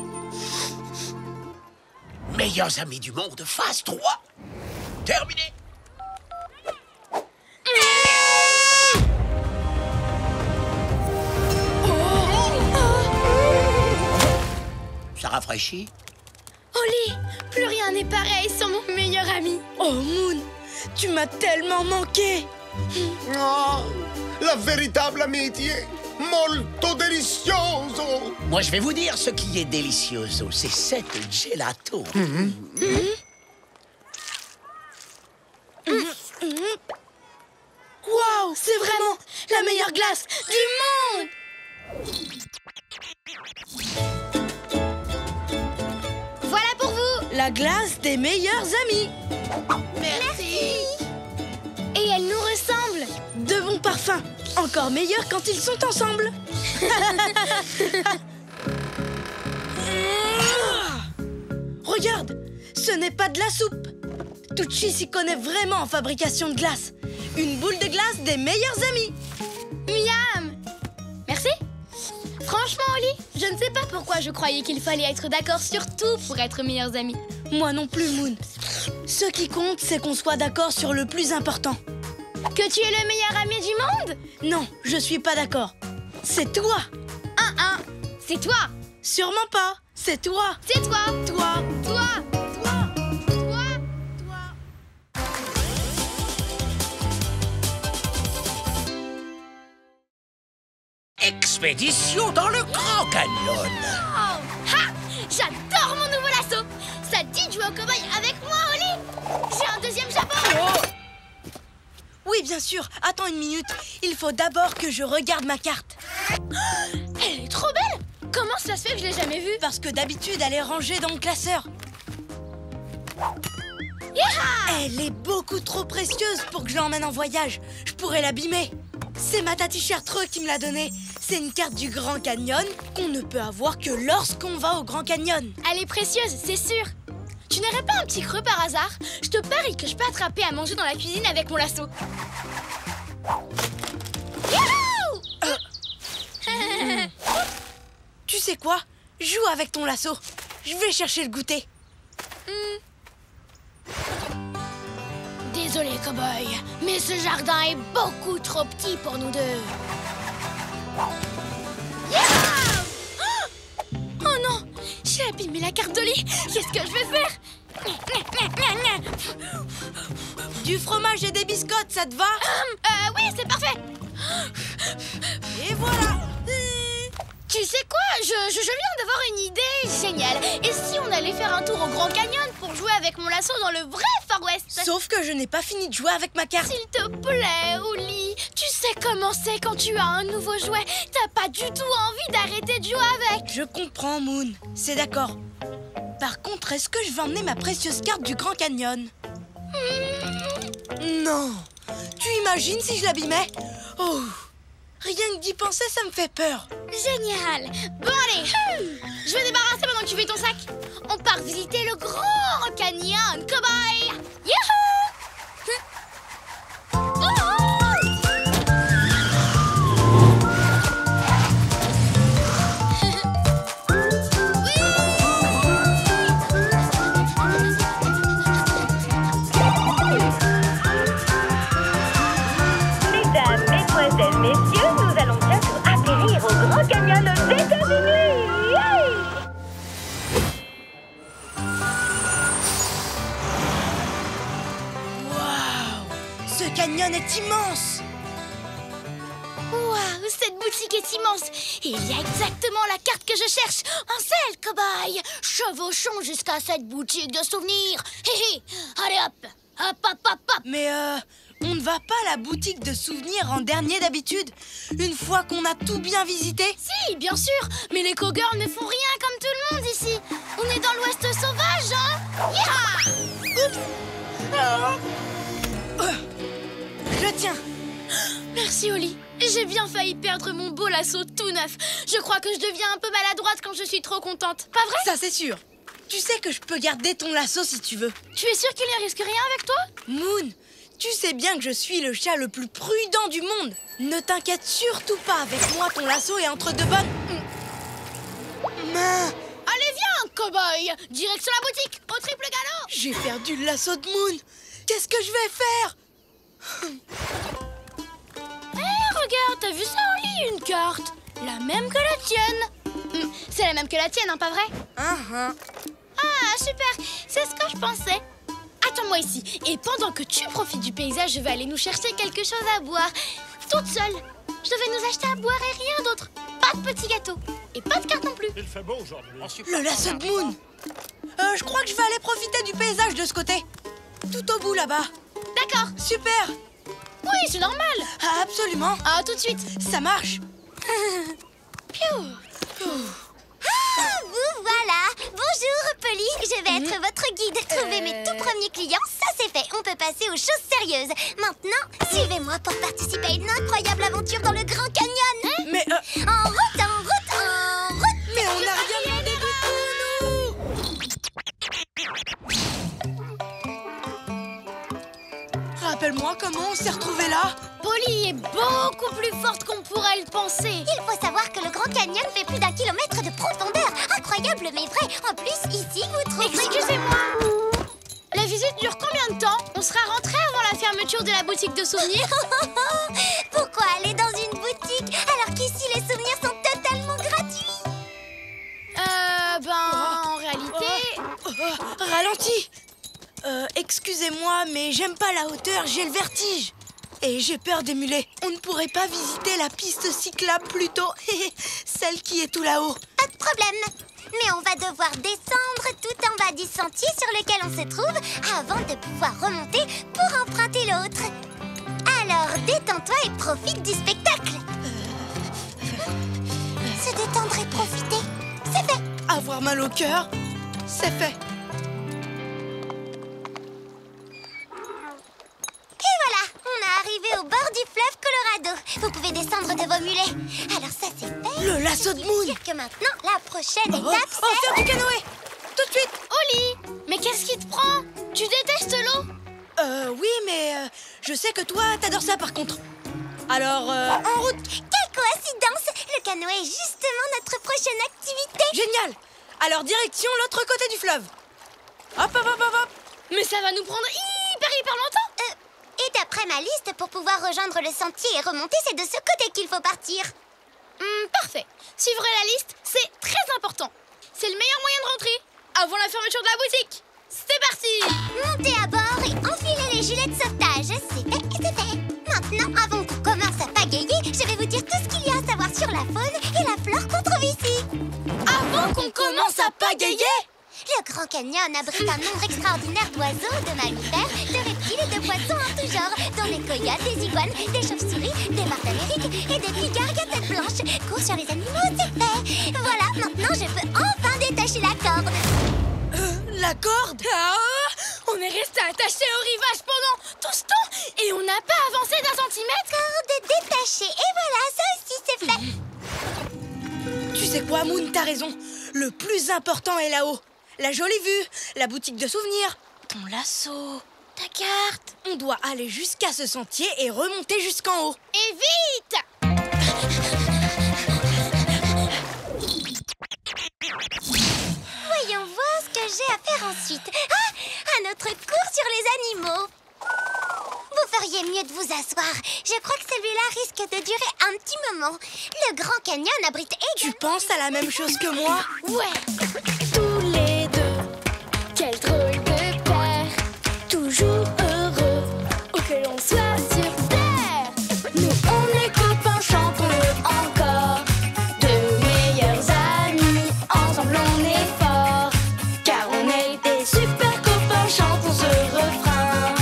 Meilleurs amis du monde, phase 3. Terminé. Ça rafraîchit? Oli, plus rien n'est pareil sans mon meilleur ami. Oh, Moon, tu m'as tellement manqué. Oh, la véritable amitié, molto delicioso. Moi, je vais vous dire ce qui est délicioso. C'est cette gelato. Waouh, c'est vraiment la meilleure glace du monde. Voilà pour vous. La glace des meilleurs amis. Merci. Et elle nous ressemble. De bons parfums, encore meilleurs quand ils sont ensemble. Regarde, ce n'est pas de la soupe. Tucci s'y connaît vraiment en fabrication de glace. Une boule de glace des meilleurs amis. Miam. Merci. Franchement, Oli, je ne sais pas pourquoi je croyais qu'il fallait être d'accord sur tout pour être meilleurs amis. Moi non plus, Moon. Ce qui compte, c'est qu'on soit d'accord sur le plus important. Que tu es le meilleur ami du monde? Non, je suis pas d'accord. C'est toi. C'est toi. Sûrement pas. C'est toi. C'est toi. Toi. Toi. Expédition dans le Grand Canyon. Oh, ha! J'adore mon nouveau lasso. Ça te dit de jouer au cow-boy avec moi, Oli? J'ai un deuxième jabot. Oui, bien sûr. Attends une minute. Il faut d'abord que je regarde ma carte. Elle est trop belle. Comment ça se fait que je l'ai jamais vue? Parce que d'habitude, elle est rangée dans le classeur. Yaha! Elle est beaucoup trop précieuse pour que je l'emmène en voyage. Je pourrais l'abîmer. C'est ma tati Chartreux qui me l'a donnée. C'est une carte du Grand Canyon qu'on ne peut avoir que lorsqu'on va au Grand Canyon. Elle est précieuse, c'est sûr. Tu n'aurais pas un petit creux par hasard? Je te parie que je peux attraper à manger dans la cuisine avec mon lasso. Youhou! Tu sais quoi? joue avec ton lasso. Je vais chercher le goûter. Désolé, cow-boy, mais ce jardin est beaucoup trop petit pour nous deux. Oh non, j'ai abîmé la carte d'Oli. Qu'est-ce que je vais faire? Du fromage et des biscottes, ça te va? Oui, c'est parfait. Et voilà. Tu sais quoi? Je viens d'avoir une idée géniale. Et si on allait faire un tour au Grand Canyon pour jouer avec mon lasso dans le vrai Far West? Sauf que je n'ai pas fini de jouer avec ma carte. S'il te plaît, Oli. Tu sais comment c'est quand tu as un nouveau jouet. T'as pas du tout envie d'arrêter de jouer avec. Je comprends, Moon. C'est d'accord. Par contre, est-ce que je vais emmener ma précieuse carte du Grand Canyon? Non. Tu imagines si je l'abîmais? Oh. Rien que d'y penser, ça me fait peur. Génial. Bon, allez. Je vais débarrasser pendant que tu fais ton sac. On part visiter le Grand Canyon, cow-boy. Youhou! Mesdames, mesdemoiselles, messieurs, nous allons bientôt atterrir au Grand Canyon aux États-Unis. Yay! Waouh! Ce canyon est immense! Waouh, cette boutique est immense. Et il y a exactement la carte que je cherche. Un sel, cow-boy. Chevauchons jusqu'à cette boutique de souvenirs. Hé hé. Allez hop. Hop, hop, hop, hop. Mais on ne va pas à la boutique de souvenirs en dernier d'habitude, une fois qu'on a tout bien visité? Si, bien sûr. Mais les cowgirls ne font rien comme tout le monde ici. On est dans l'Ouest sauvage, hein. Yeah. Oups. Je tiens. Merci, Oli. J'ai bien failli perdre mon beau lasso tout neuf. Je crois que je deviens un peu maladroite quand je suis trop contente. Pas vrai? Ça, c'est sûr. Tu sais que je peux garder ton lasso si tu veux. Tu es sûre qu'il ne risque rien avec toi? Moon, tu sais bien que je suis le chat le plus prudent du monde. Ne t'inquiète surtout pas, avec moi ton lasso est entre de bonnes... Mains. Allez, viens, cow-boy. Direction la boutique, au triple galop. J'ai perdu le lasso de Moon. Qu'est-ce que je vais faire? Regarde, t'as vu ça, Oli? Une carte. La même que la tienne. C'est la même que la tienne, hein, pas vrai? Ah, super. C'est ce que je pensais. Attends-moi ici. Et pendant que tu profites du paysage, je vais aller nous chercher quelque chose à boire. Toute seule. Je devais nous acheter à boire et rien d'autre. Pas de petits gâteaux. Et pas de carte non plus. Il fait beau aujourd'hui. Le lasso de Moon. Je crois que je vais aller profiter du paysage de ce côté. Tout au bout, là-bas. D'accord. Super. Oui, c'est normal. Ah, absolument. Ah, tout de suite. Ça marche. Vous voilà. Bonjour, Polly. Je vais être votre guide. Trouver mes tout premiers clients, ça c'est fait. On peut passer aux choses sérieuses. Maintenant, suivez-moi pour participer à une incroyable aventure dans le Grand Canyon. Mais En route, en route, en route. Mais on n'a rien demandé du tout, nous. Rappelle-moi comment on s'est retrouvés là. Polly est beaucoup plus forte qu'on pourrait le penser. Il faut savoir que le Grand Canyon fait plus d'1 kilomètre de profondeur. Incroyable mais vrai. En plus, ici, vous trouverez... Excusez-moi. La visite dure combien de temps? On sera rentré avant la fermeture de la boutique de souvenirs. Pourquoi aller dans une boutique alors qu'ici les souvenirs sont totalement gratuits? En réalité... Ralentis. Excusez-moi, mais j'aime pas la hauteur, j'ai le vertige. Et j'ai peur des mulets. On ne pourrait pas visiter la piste cyclable plutôt. Celle qui est tout là-haut. Pas de problème. Mais on va devoir descendre tout en bas du sentier sur lequel on se trouve avant de pouvoir remonter pour emprunter l'autre. Alors détends-toi et profite du spectacle. Se détendre et profiter, c'est fait. Avoir mal au cœur, c'est fait. Et voilà, on est arrivé au bord du fleuve Colorado. Vous pouvez descendre de vos mulets. Alors ça c'est fait. Le lasso de Moon. Dire que maintenant, la prochaine étape c'est... faire du canoë. Tout de suite. Oli, mais qu'est-ce qui te prend? Tu détestes l'eau? Oui, mais je sais que toi, t'adores ça par contre. Alors, en route. Quelle coïncidence! le canoë est justement notre prochaine activité. Génial! Alors direction l'autre côté du fleuve. Hop, hop, hop, hop, hop. Mais ça va nous prendre hyper longtemps. Et d'après ma liste, pour pouvoir rejoindre le sentier et remonter, c'est de ce côté qu'il faut partir. Parfait. Suivre la liste, c'est très important. C'est le meilleur moyen de rentrer avant la fermeture de la boutique. C'est parti! Montez à bord et enfilez les gilets de sauvetage. C'est fait et c'est fait. Maintenant, avant qu'on commence à pagayer, je vais vous dire tout ce qu'il y a à savoir sur la faune et la flore qu'on trouve ici. Avant qu'on commence à pagayer? Le Grand Canyon abrite un nombre extraordinaire d'oiseaux, de mammifères, de reptiles et de poissons en tout genre, dont des coyotes, des iguanes, des chauves-souris, des martres d'Amérique et des pigargues à tête blanche. Cours sur les animaux, c'est fait. Voilà, maintenant je peux enfin détacher la corde. La corde? On est resté attaché au rivage pendant tout ce temps et on n'a pas avancé d'un centimètre. Corde détachée, et voilà, ça aussi c'est fait. Tu sais quoi, Moon, t'as raison. Le plus important est là-haut. La jolie vue, la boutique de souvenirs, ton lasso, ta carte. On doit aller jusqu'à ce sentier et remonter jusqu'en haut. Et vite! Voyons voir ce que j'ai à faire ensuite. Ah, un autre cours sur les animaux. Vous feriez mieux de vous asseoir. Je crois que celui-là risque de durer un petit moment. Le Grand Canyon abrite également... Tu penses à la même chose que moi? Ouais. Tous les deux, quel drôle de paire, toujours heureux, où que l'on soit sur terre. Nous on est copains, chantons-le encore, de meilleurs amis, ensemble on est forts, car on est des super copains, chantons ce refrain.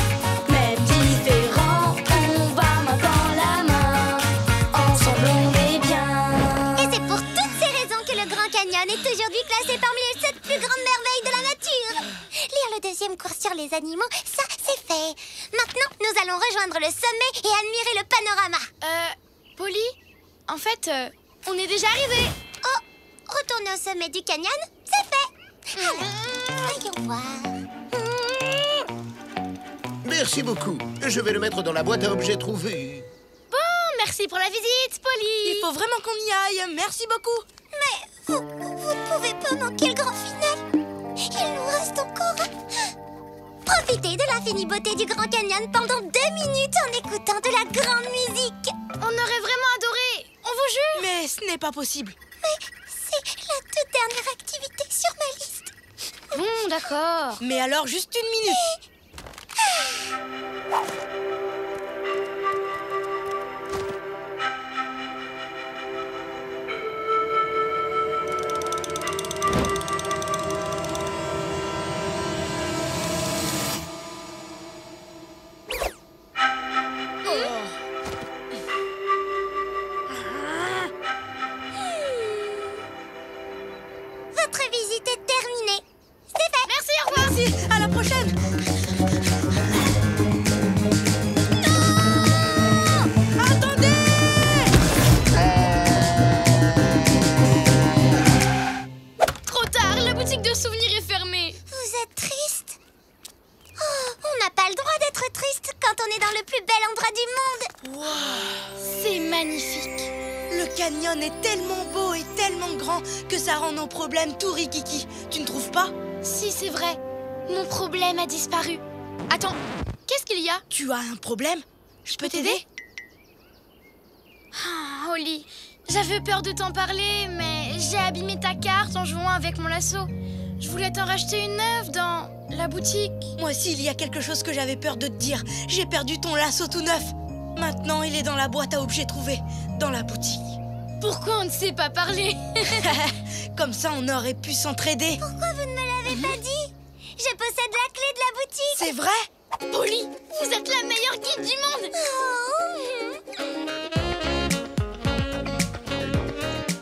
Même différents, on va main dans la main, ensemble on est bien. Et c'est pour toutes ces raisons que le Grand Canyon est aujourd'hui classé parmi les 7 plus grandes merveilles de la nature. Lire le deuxième cours sur les animaux, ça c'est fait. Maintenant, nous allons rejoindre le sommet et admirer le panorama. Polly, en fait, on est déjà arrivé. Oh, retourner au sommet du canyon, c'est fait. Alors, voyons voir. Merci beaucoup. Je vais le mettre dans la boîte à objets trouvés. Bon, merci pour la visite, Polly. Il faut vraiment qu'on y aille. Merci beaucoup. Mais vous ne pouvez pas manquer le grand final. Il nous reste encore... Profitez de l'infinie beauté du Grand Canyon pendant 2 minutes en écoutant de la grande musique. On aurait vraiment adoré. On vous jure. Mais ce n'est pas possible. Mais c'est la toute dernière activité sur ma liste. Bon, d'accord. Mais alors, juste 1 minute. Votre visite est terminée. C'est fait. Merci, au revoir. Merci, à la prochaine. Attendez! Trop tard, la boutique de souvenirs est fermée. Vous êtes triste? Oh, on n'a pas le droit d'être triste quand on est dans le plus bel endroit du monde. C'est magnifique. Le canyon est tellement beau et tellement grand que ça rend nos problèmes tout rikiki. Tu ne trouves pas? Si, c'est vrai. Mon problème a disparu. Attends, qu'est-ce qu'il y a? Tu as un problème? Je peux t'aider? Ah, Holly, j'avais peur de t'en parler, mais j'ai abîmé ta carte en jouant avec mon lasso. Je voulais t'en racheter une neuve dans la boutique. Moi aussi, il y a quelque chose que j'avais peur de te dire. J'ai perdu ton lasso tout neuf. Maintenant, il est dans la boîte à objets trouvés, dans la boutique. Pourquoi on ne sait pas parler? Comme ça, on aurait pu s'entraider. Pourquoi vous ne me l'avez pas dit? Je possède la clé de la boutique. C'est vrai? Polly, vous êtes la meilleure guide du monde.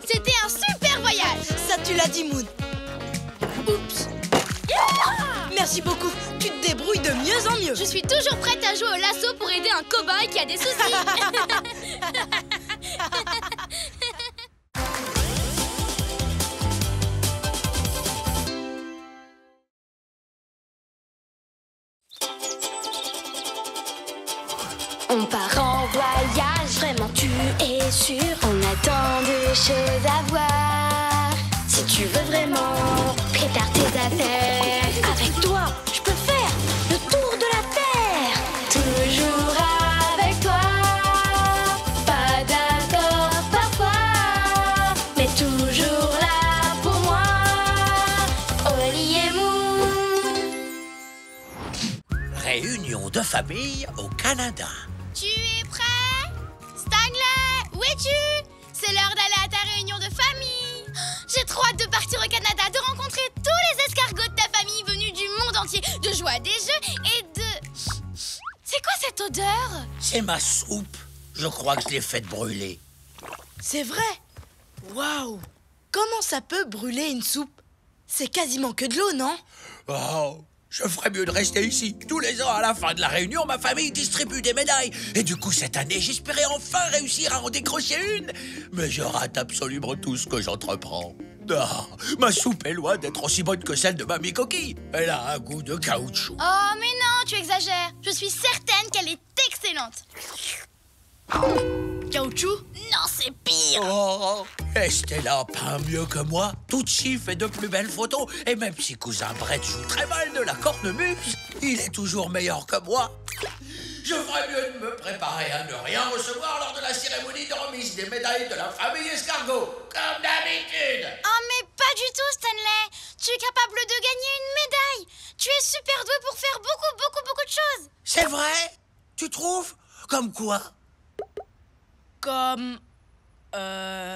C'était un super voyage. Ça, tu l'as dit, Moon. Oups. Merci beaucoup. Tu te débrouilles de mieux en mieux. Je suis toujours prête à jouer au lasso pour aider un cow-boy qui a des soucis. On part en voyage, vraiment tu es sûr. On a tant de choses à voir. Si tu veux vraiment, prépare tes affaires. Avec toi, je peux faire le tour de la terre. Toujours avec toi. Pas d'accord parfois, mais toujours là pour moi. Oli et Mou. Réunion de famille au Canada. Tu es prêt? Stanley, où es-tu? C'est l'heure d'aller à ta réunion de famille. J'ai trop hâte de partir au Canada, de rencontrer tous les escargots de ta famille venus du monde entier, de jouer à des jeux et de... C'est quoi cette odeur? C'est ma soupe. Je crois que je l'ai faite brûler. C'est vrai? Waouh! Comment ça peut brûler une soupe? C'est quasiment que de l'eau, non? Oh, je ferais mieux de rester ici. Tous les ans, à la fin de la réunion, ma famille distribue des médailles. Et du coup, cette année, j'espérais enfin réussir à en décrocher une. Mais je rate absolument tout ce que j'entreprends. Ah, ma soupe est loin d'être aussi bonne que celle de Mamie Coquille. Elle a un goût de caoutchouc. Oh, mais non, tu exagères. Je suis certaine qu'elle est excellente. Caoutchouc? Non, c'est pire. Oh, Estella peint mieux que moi. Tucci fait de plus belles photos. Et même si cousin Brett joue très mal de la cornemuse, il est toujours meilleur que moi. Je ferais mieux de me préparer à ne rien recevoir lors de la cérémonie de remise des médailles de la famille Escargot, comme d'habitude. Oh, mais pas du tout, Stanley. Tu es capable de gagner une médaille. Tu es super doué pour faire beaucoup de choses. C'est vrai? Tu trouves? Comme quoi? Comme... Comme...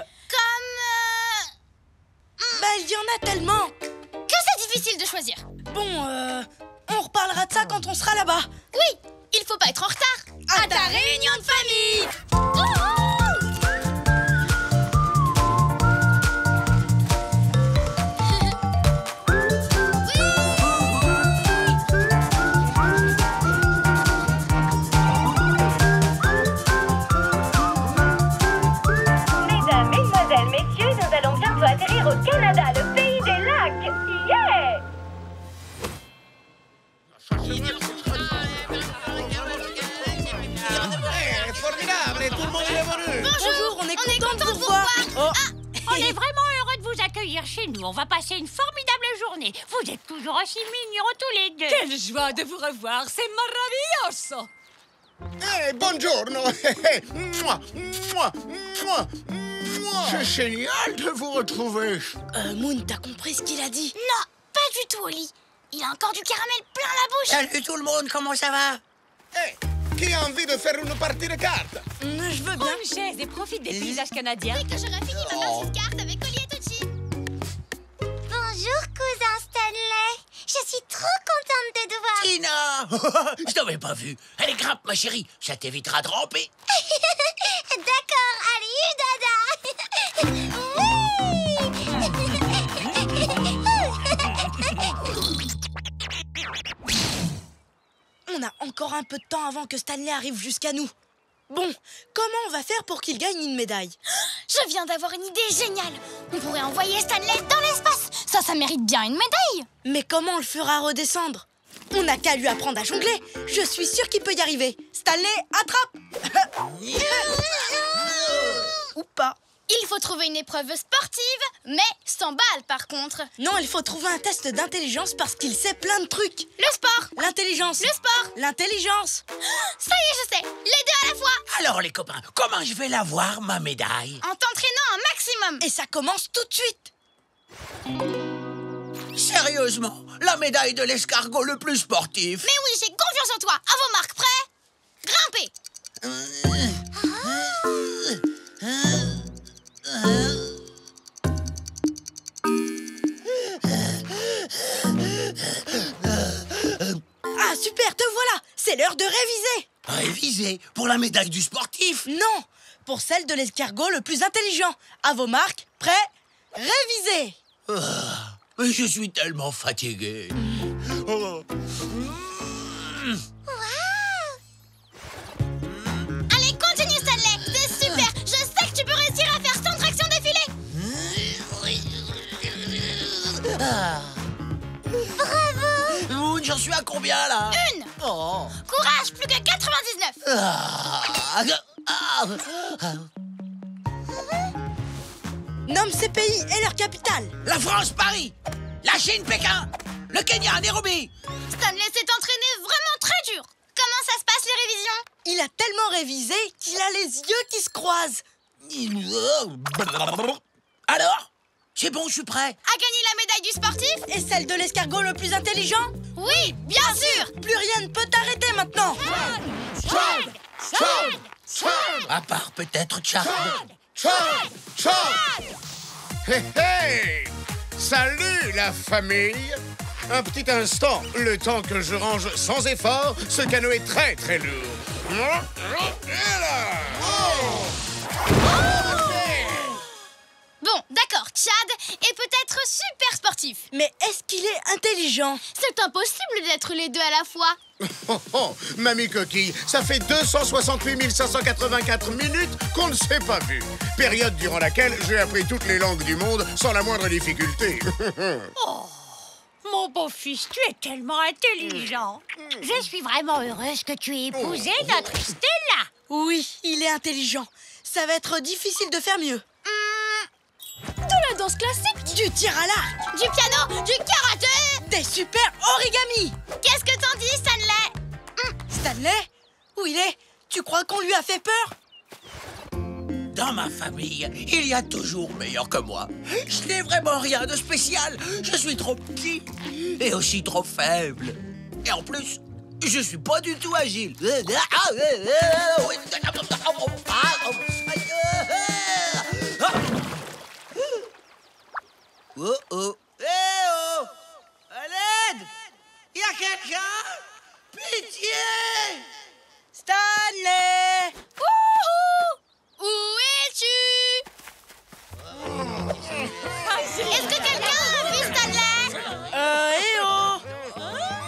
Bah, il y en a tellement. Que c'est difficile de choisir. Bon, on reparlera de ça quand on sera là-bas. Oui, il faut pas être en retard. À ta réunion de famille. Mesdames, mesdemoiselles, messieurs, nous allons bientôt atterrir au Canada, le pays des lacs. Yeah! Formidable, tout le monde est venu. Bonjour, on est content de vous voir. Oh. On est vraiment heureux de vous accueillir chez nous. On va passer une formidable journée. Vous êtes toujours aussi mignons tous les deux. Quelle joie de vous revoir. C'est maravilloso. Buongiorno. Mouah, mouah, mouah, mouah. C'est génial de vous retrouver. Moon, t'as compris ce qu'il a dit? Non, pas du tout, Oli. Il a encore du caramel plein la bouche. Salut tout le monde, comment ça va? Qui a envie de faire une partie de cartes? Je veux Prends bien. une chaise et profite des paysages canadiens. Dès que j'aurai fini ma partie de cartes avec Oli et Tucci. Bonjour, cousin Stanley. Je suis trop contente de te voir. Tina! Je t'avais pas vu. Allez, grimpe, ma chérie. Ça t'évitera de ramper. D'accord, allez, dada. On a encore un peu de temps avant que Stanley arrive jusqu'à nous. Bon, comment on va faire pour qu'il gagne une médaille? Je viens d'avoir une idée géniale. On pourrait envoyer Stanley dans l'espace. Ça mérite bien une médaille. Mais comment on le fera redescendre? On n'a qu'à lui apprendre à jongler. Je suis sûre qu'il peut y arriver. Stanley, attrape. Ou pas. Il faut trouver une épreuve sportive, mais sans balle par contre. Non, il faut trouver un test d'intelligence parce qu'il sait plein de trucs. Le sport. L'intelligence. Le sport. L'intelligence. Ça y est, je sais. Les deux à la fois. Alors, les copains, comment je vais l'avoir, ma médaille? En t'entraînant un maximum. Et ça commence tout de suite. Sérieusement, la médaille de l'escargot le plus sportif. Mais oui, j'ai confiance en toi. À vos marques, prêts? Grimpez. Ah, super, te voilà. C'est l'heure de réviser. Réviser pour la médaille du sportif. Non, pour celle de l'escargot le plus intelligent. À vos marques, prêts, révisez. Mais je suis tellement fatigué. Allez, continue, Stanley. C'est super. Je sais que tu peux réussir à faire 100 tractions d'affilée. Moon, j'en suis à combien, là? Une. Oh. Courage, plus que 99. Ah. Ah. Nomme ces pays et leur capitale. La France, Paris. La Chine, Pékin. Le Kenya, Nairobi. Stanley s'est entraîné vraiment très dur. Comment ça se passe les révisions? Il a tellement révisé qu'il a les yeux qui se croisent. Alors? C'est bon, je suis prêt. A gagné la médaille du sportif? Et celle de l'escargot le plus intelligent? Oui, bien sûr. Plus rien ne peut t'arrêter maintenant. À part peut-être Chad. Hé hé! Salut la famille! Un petit instant, le temps que je range sans effort ce canoë très très lourd. Et là! Bon, d'accord, Chad est peut-être super sportif. Mais est-ce qu'il est intelligent? C'est impossible d'être les deux à la fois. Oh, oh, Mamie Coquille, ça fait 268 584 minutes qu'on ne s'est pas vu. Période durant laquelle j'ai appris toutes les langues du monde sans la moindre difficulté. Oh, mon beau-fils, tu es tellement intelligent. Je suis vraiment heureuse que tu aies épousé notre Stella. Oui, il est intelligent. Ça va être difficile de faire mieux. De la danse classique, Du tir à l'arc, du piano, du karaté. des super origami. Qu'est-ce que t'en dis, Stanley? Stanley? Où il est? Tu crois qu'on lui a fait peur? Dans ma famille, il y a toujours meilleur que moi. Je n'ai vraiment rien de spécial. Je suis trop petit et aussi trop faible. Et en plus, je suis pas du tout agile. Oh oh. Eh oh! À l'aide! Y a quelqu'un? Pitié! Stanley! Où es-tu? Est-ce que quelqu'un a vu Stanley? Eh oh!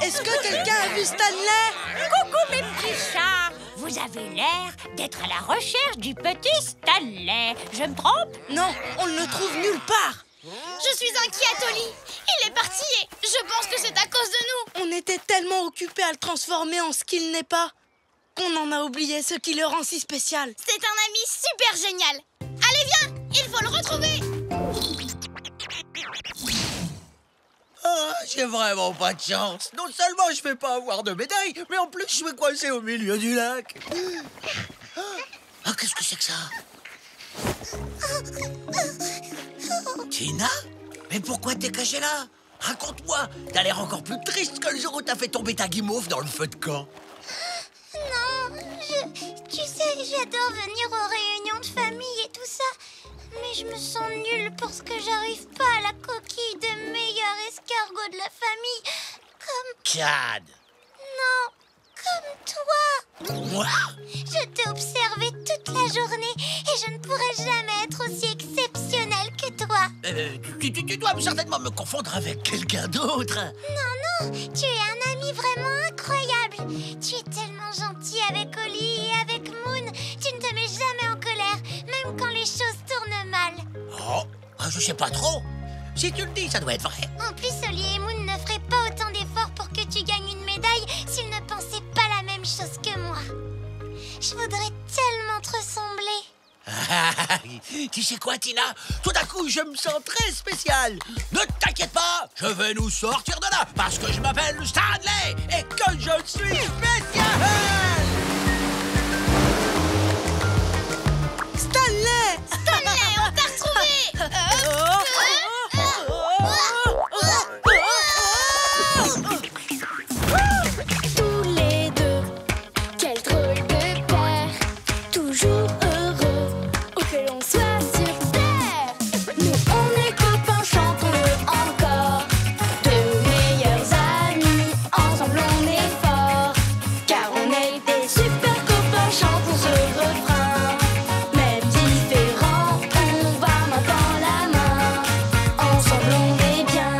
Est-ce que quelqu'un a vu Stanley? Coucou mes petits chats. Vous avez l'air d'être à la recherche du petit Stanley. Je me trompe? Non, on ne le trouve nulle part. Je suis inquiète, Oli. Il est parti et je pense que c'est à cause de nous. On était tellement occupés à le transformer en ce qu'il n'est pas qu'on en a oublié ce qui le rend si spécial. C'est un ami super génial. Allez, viens, il faut le retrouver. Ah, j'ai vraiment pas de chance. Non seulement je vais pas avoir de médaille, mais en plus je vais coincer au milieu du lac. Ah, qu'est-ce que c'est que ça? Tina? Mais pourquoi t'es cachée là? Raconte-moi. T'as l'air encore plus triste que le jour où t'as fait tomber ta guimauve dans le feu de camp. Non, tu sais, j'adore venir aux réunions de famille et tout ça. Mais je me sens nulle parce que j'arrive pas à la coquille de meilleur escargot de la famille. Comme... Chad. Non, comme toi. Moi? Je t'ai observé toute la journée et je ne pourrai jamais être aussi exceptionnelle que toi. Tu dois certainement me confondre avec quelqu'un d'autre. Non, tu es un ami vraiment incroyable. Tu es tellement gentil avec Oli et avec Moon. Tu ne te mets jamais en colère, même quand les choses tournent mal. Oh, je sais pas trop. Si tu le dis, ça doit être vrai. En plus, Oli et Moon ne feraient pas autant d'efforts pour que tu gagnes une médaille s'ils ne pensaient pas la même chose que moi. Je voudrais tellement te ressembler. Tu sais quoi, Tina? Tout d'un coup, je me sens très spécial. Ne t'inquiète pas, je vais nous sortir de là parce que je m'appelle Stanley et que je suis spécial. Stanley! Stanley, on t'a retrouvé. Tous les deux, quel drôle de paire, toujours heureux, où que l'on soit sur terre. Nous on est copains, chantons-le encore, de meilleurs amis, ensemble on est forts, car on est des super copains, chantons ce refrain. Même différents, on va main dans la main, ensemble on est bien.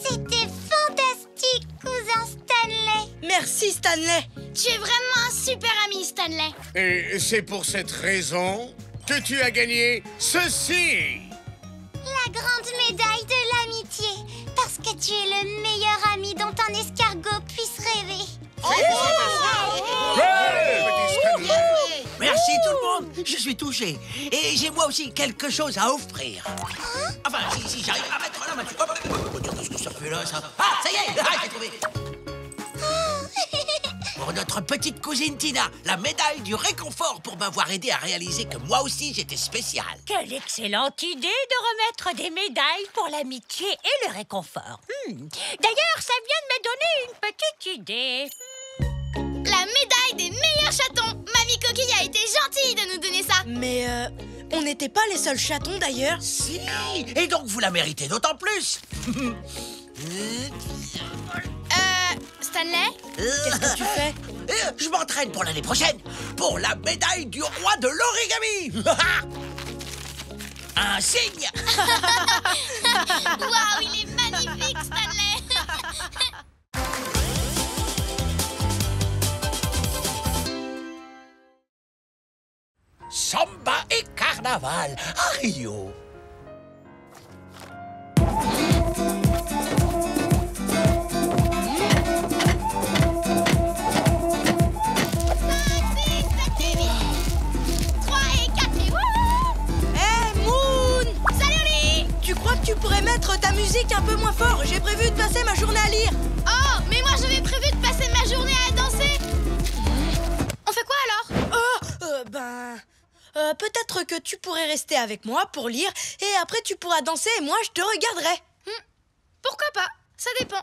C'était fantastique, cousin Stanley. Merci Stanley. Tu es vraiment un super ami, Stanley. Et c'est pour cette raison que tu as gagné ceci. La grande médaille de l'amitié, parce que tu es le meilleur ami dont un escargot puisse rêver. Hey, petit Stanley. Merci tout le monde. contente, je suis touché. Et j'ai moi aussi quelque chose à offrir. Enfin, si j'arrive à mettre la main dessus. Qu'est-ce que ça fait là, ça? Ah, ça y est, j'ai trouvé. Pour notre petite cousine Tina, la médaille du réconfort pour m'avoir aidé à réaliser que moi aussi j'étais spécial. Quelle excellente idée de remettre des médailles pour l'amitié et le réconfort. D'ailleurs, ça vient de me donner une petite idée. La médaille des meilleurs chatons. Mamie Coquille a été gentille de nous donner ça. Mais on n'était pas les seuls chatons d'ailleurs. Si, et donc vous la méritez d'autant plus. Stanley? Qu'est-ce que tu fais? Je m'entraîne pour l'année prochaine, pour la médaille du roi de l'origami. Un signe. Waouh, il est magnifique, Stanley. Samba et carnaval à Rio. Tu pourrais mettre ta musique un peu moins fort. J'ai prévu de passer ma journée à lire. Oh, mais moi j'avais prévu de passer ma journée à danser. On fait quoi alors? Peut-être que tu pourrais rester avec moi pour lire et après tu pourras danser et moi je te regarderai. Pourquoi pas? Ça dépend.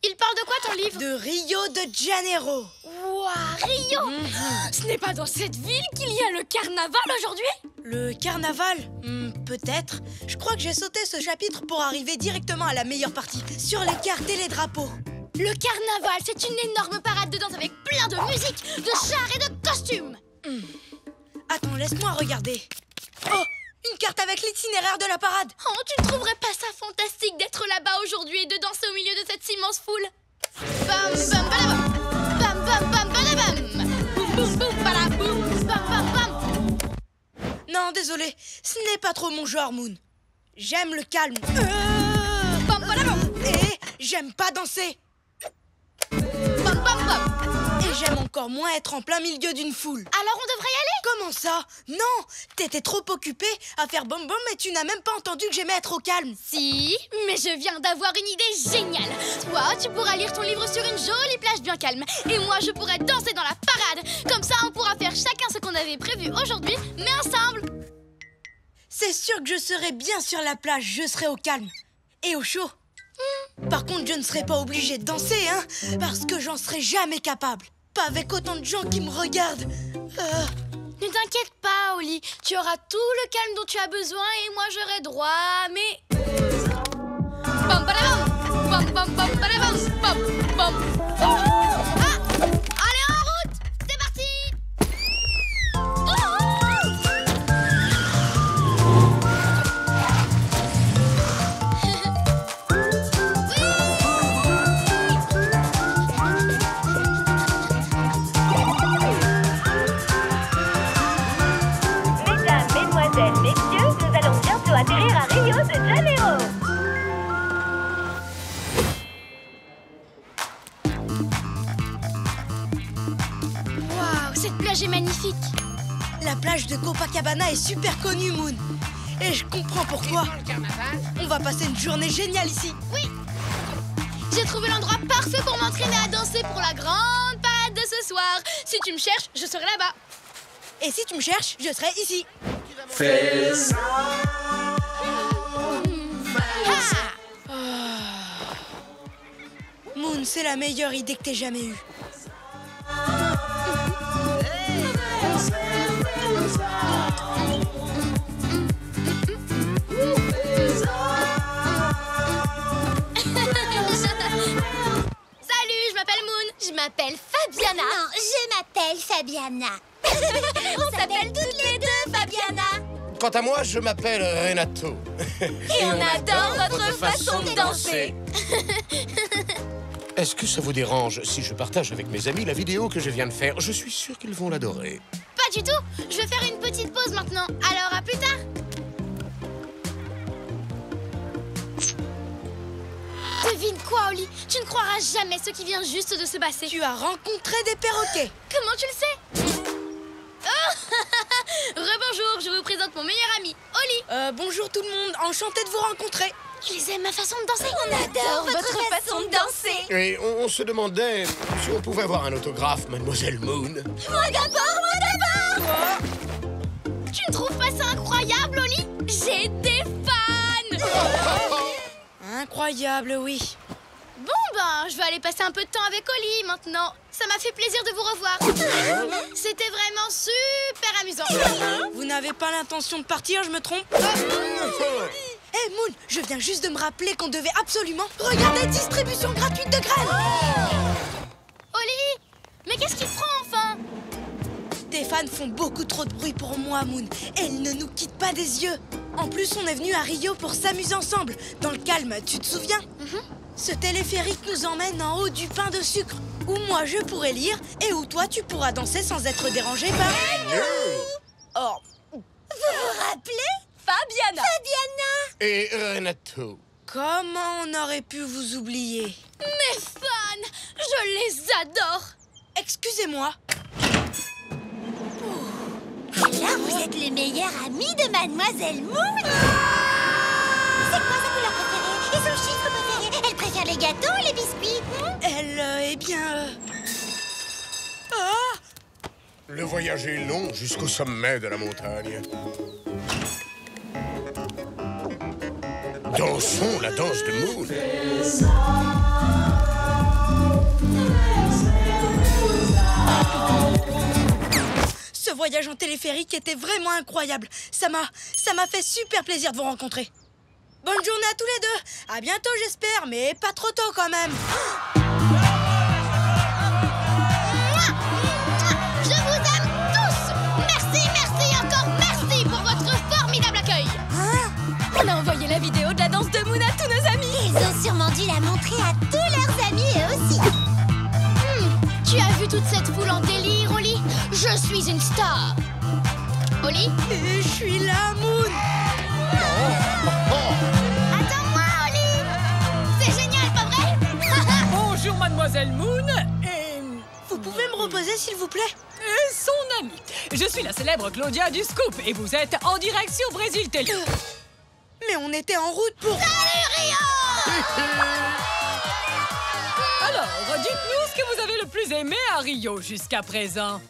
Il parle de quoi ton livre? De Rio de Janeiro. Ouah, Rio! Ce n'est pas dans cette ville qu'il y a le carnaval aujourd'hui? Le carnaval? Peut-être. Je crois que j'ai sauté ce chapitre pour arriver directement à la meilleure partie, sur les cartes et les drapeaux. Le carnaval, c'est une énorme parade de danse avec plein de musique, de chars et de costumes. Attends, laisse-moi regarder. Oh, une carte avec l'itinéraire de la parade. Oh, tu ne trouverais pas ça fantastique d'être là-bas aujourd'hui et de danser au milieu de cette immense foule? Bam bam balabam, bam bam bam balabam, boum boum boum balaboum, bam bam bam. Non, désolé, ce n'est pas trop mon genre, Moon. J'aime le calme. Bam balabam. Et j'aime pas danser. Bam bam bam. Et j'aime encore moins être en plein milieu d'une foule. Alors on devrait y aller? Comment ça? Non, t'étais trop occupée à faire bom bom et tu n'as même pas entendu que j'aimais être au calme. Si, mais je viens d'avoir une idée géniale. Toi, tu pourras lire ton livre sur une jolie plage bien calme. Et moi, je pourrais danser dans la parade. Comme ça, on pourra faire chacun ce qu'on avait prévu aujourd'hui, mais ensemble. C'est sûr que je serai bien sur la plage, je serai au calme. Et au chaud. Par contre, je ne serai pas obligée de danser, hein, parce que j'en serai jamais capable. Pas avec autant de gens qui me regardent. Ne t'inquiète pas, Oli. Tu auras tout le calme dont tu as besoin et moi j'aurai droit à mes... Bam badabam, bam bam bam badabam, bam bam. Ah, allez en route, c'est parti. Messieurs, nous allons bientôt atterrir à Rio de Janeiro. Waouh, cette plage est magnifique. La plage de Copacabana est super connue, Moon. Et je comprends pourquoi. On va passer une journée géniale ici. Oui. J'ai trouvé l'endroit parfait pour m'entraîner à danser pour la grande parade de ce soir. Si tu me cherches, je serai là-bas. Et si tu me cherches, je serai ici. Fais ça. Moon, c'est la meilleure idée que t'aies jamais eue. Salut, je m'appelle Moon. Je m'appelle Fabiana. Non, je m'appelle Fabiana. On s'appelle toutes les deux Fabiana. Quant à moi, je m'appelle Renato. Et on adore votre façon de danser. Est-ce que ça vous dérange si je partage avec mes amis la vidéo que je viens de faire? Je suis sûr qu'ils vont l'adorer. Pas du tout. Je vais faire une petite pause maintenant. Alors, à plus tard. Devine quoi, Oli? Tu ne croiras jamais ce qui vient juste de se passer. Tu as rencontré des perroquets. Comment tu le sais? Oh présente mon meilleur ami, Oli. Bonjour tout le monde, enchanté de vous rencontrer. Ils aiment ma façon de danser. On adore votre façon de danser. Et on se demandait si on pouvait avoir un autographe, Mademoiselle Moon. Moi d'abord. Tu ne trouves pas ça incroyable, Oli? J'ai des fans. Incroyable, oui. Bon, ben, je vais aller passer un peu de temps avec Oli maintenant. Ça m'a fait plaisir de vous revoir. C'était vraiment super amusant. Vous n'avez pas l'intention de partir, je me trompe? Hé, Moon, je viens juste de me rappeler qu'on devait absolument regarder distribution gratuite de graines. Oli, mais qu'est-ce qui te prend enfin? Tes fans font beaucoup trop de bruit pour moi, Moon, et ils ne nous quittent pas des yeux. En plus, on est venus à Rio pour s'amuser ensemble, dans le calme, tu te souviens? Ce téléphérique nous emmène en haut du pain de sucre, où moi je pourrais lire, et où toi tu pourras danser sans être dérangé par... Oh. Vous vous rappelez? Fabiana. Et Renato. Comment on aurait pu vous oublier? Mes fans, je les adore. Excusez-moi. Alors vous êtes les meilleurs amis de Mademoiselle Moon. C'est quoi sa couleur préférée et son chiffre préféré? Elle préfère les gâteaux ou les biscuits? Elle, eh bien... Ah! Le voyage est long jusqu'au sommet de la montagne. Dansons la danse de Moon. Ce voyage en téléphérique était vraiment incroyable. Ça m'a fait super plaisir de vous rencontrer. Bonne journée à tous les deux. À bientôt, j'espère, mais pas trop tôt quand même. Je vous aime tous. Merci, encore merci pour votre formidable accueil. On a envoyé la vidéo de la danse de Moon à tous nos amis. Ils ont sûrement dû la montrer à tous leurs amis eux aussi. Tu as vu toute cette foule en délire, Oli? Je suis une star. Oli? Et je suis là, Moon. Attends-moi, Oli. C'est génial, pas vrai? Bonjour, Mademoiselle Moon. Et Vous pouvez me reposer, s'il vous plaît? son amie. Je suis la célèbre Claudia du Scoop et vous êtes en direct sur Brésil Télé. Mais on était en route pour... Salut, Rio. Alors, dites-nous ce que vous avez le plus aimé à Rio jusqu'à présent.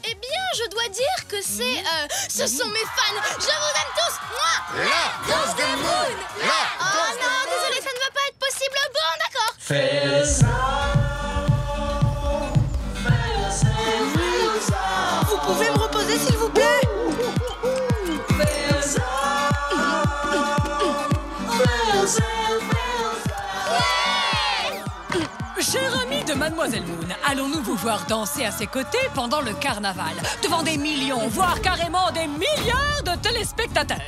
Eh bien, je dois dire que ce sont mes fans. Je vous aime tous. Moi. La danse de Moon. Oh non, désolé, ça ne va pas être possible. Bon, d'accord. Vous pouvez me reposer, s'il vous plaît? Cher ami de Mademoiselle Moon, allons-nous vous voir danser à ses côtés pendant le carnaval, devant des millions, voire carrément des milliards de téléspectateurs?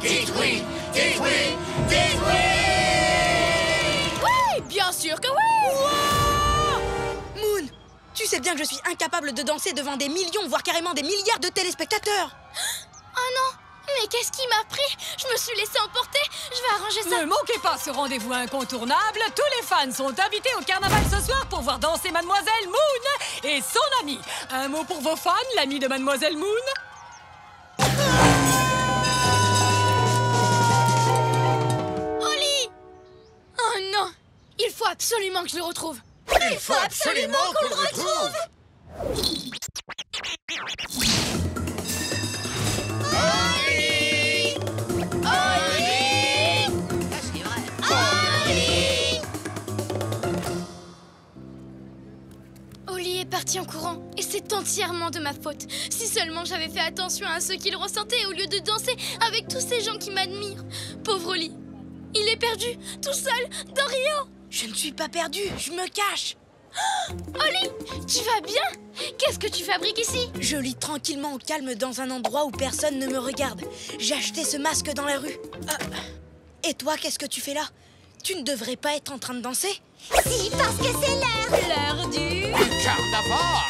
Dites oui, dites oui, dites oui. Oui, bien sûr que oui. Moon, tu sais bien que je suis incapable de danser devant des millions, voire carrément des milliards de téléspectateurs. Oh non, mais qu'est-ce qui m'a pris? Je me suis laissée emporter. Je vais arranger ça. Ne manquez pas ce rendez-vous incontournable. Tous les fans sont invités au carnaval ce soir pour voir danser Mademoiselle Moon et son amie. Un mot pour vos fans, l'ami de Mademoiselle Moon? Oli! Oh non! Il faut absolument que je le retrouve. Il faut absolument qu'on le retrouve. Oli! Oli! C'est vrai. Oli! Oli est parti en courant et c'est entièrement de ma faute. Si seulement j'avais fait attention à ce qu'il ressentait au lieu de danser avec tous ces gens qui m'admirent. Pauvre Oli, il est perdu, tout seul, dans Rio. Je ne suis pas perdue, je me cache. Oli, tu vas bien? Qu'est-ce que tu fabriques ici? Je lis tranquillement au calme dans un endroit où personne ne me regarde. J'ai acheté ce masque dans la rue. Et toi, qu'est-ce que tu fais là? Tu ne devrais pas être en train de danser? Si, parce que c'est l'heure du... Carnaval.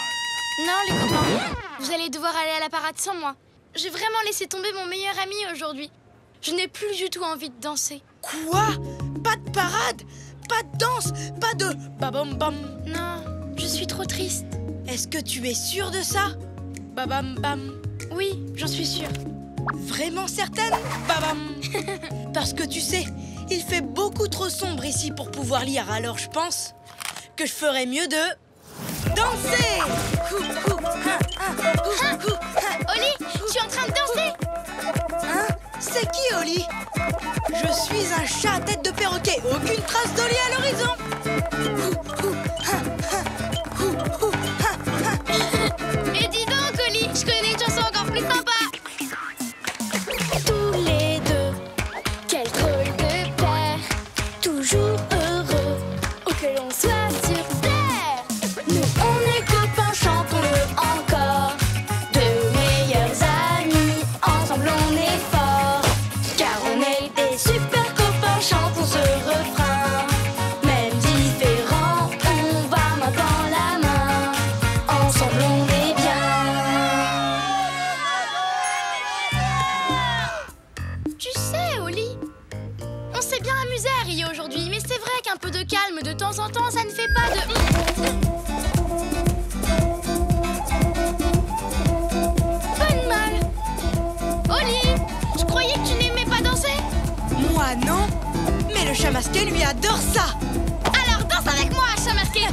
Non, les copains, vous allez devoir aller à la parade sans moi. J'ai vraiment laissé tomber mon meilleur ami aujourd'hui. Je n'ai plus du tout envie de danser. Quoi? Pas de parade? Pas de danse? Pas de babam bam? Non, je suis trop triste. Est-ce que tu es sûre de ça? Babam bam. Oui, j'en suis sûre. Vraiment certaine? Babam. Parce que tu sais, il fait beaucoup trop sombre ici pour pouvoir lire, alors je pense que je ferais mieux de danser. Oli, tu es en train de danser? Hein? C'est qui Oli? Je suis un chat à tête de perroquet, aucune trace d'Oli à l'horizon. Et dis donc, Oli, je connais une chanson encore plus sympa. Tous les deux, quel drôle de paire, toujours heureux, où que l'on soit sur terre. Nous on est copains, chantons-le encore, de meilleurs amis, ensemble on est forts, car on est des super copains, chantons ce refrain. Même différents, on va main dans la main, ensemble on est bien. Tu sais, Oli, on s'est bien amusé à Rio aujourd'hui, mais c'est vrai qu'un peu de calme de temps en temps, ça ne fait pas de... Pas de mal. Oli, je croyais que tu n'aimais pas danser. Moi non, mais le chat masqué lui adore ça. Alors danse avec moi, chat masqué.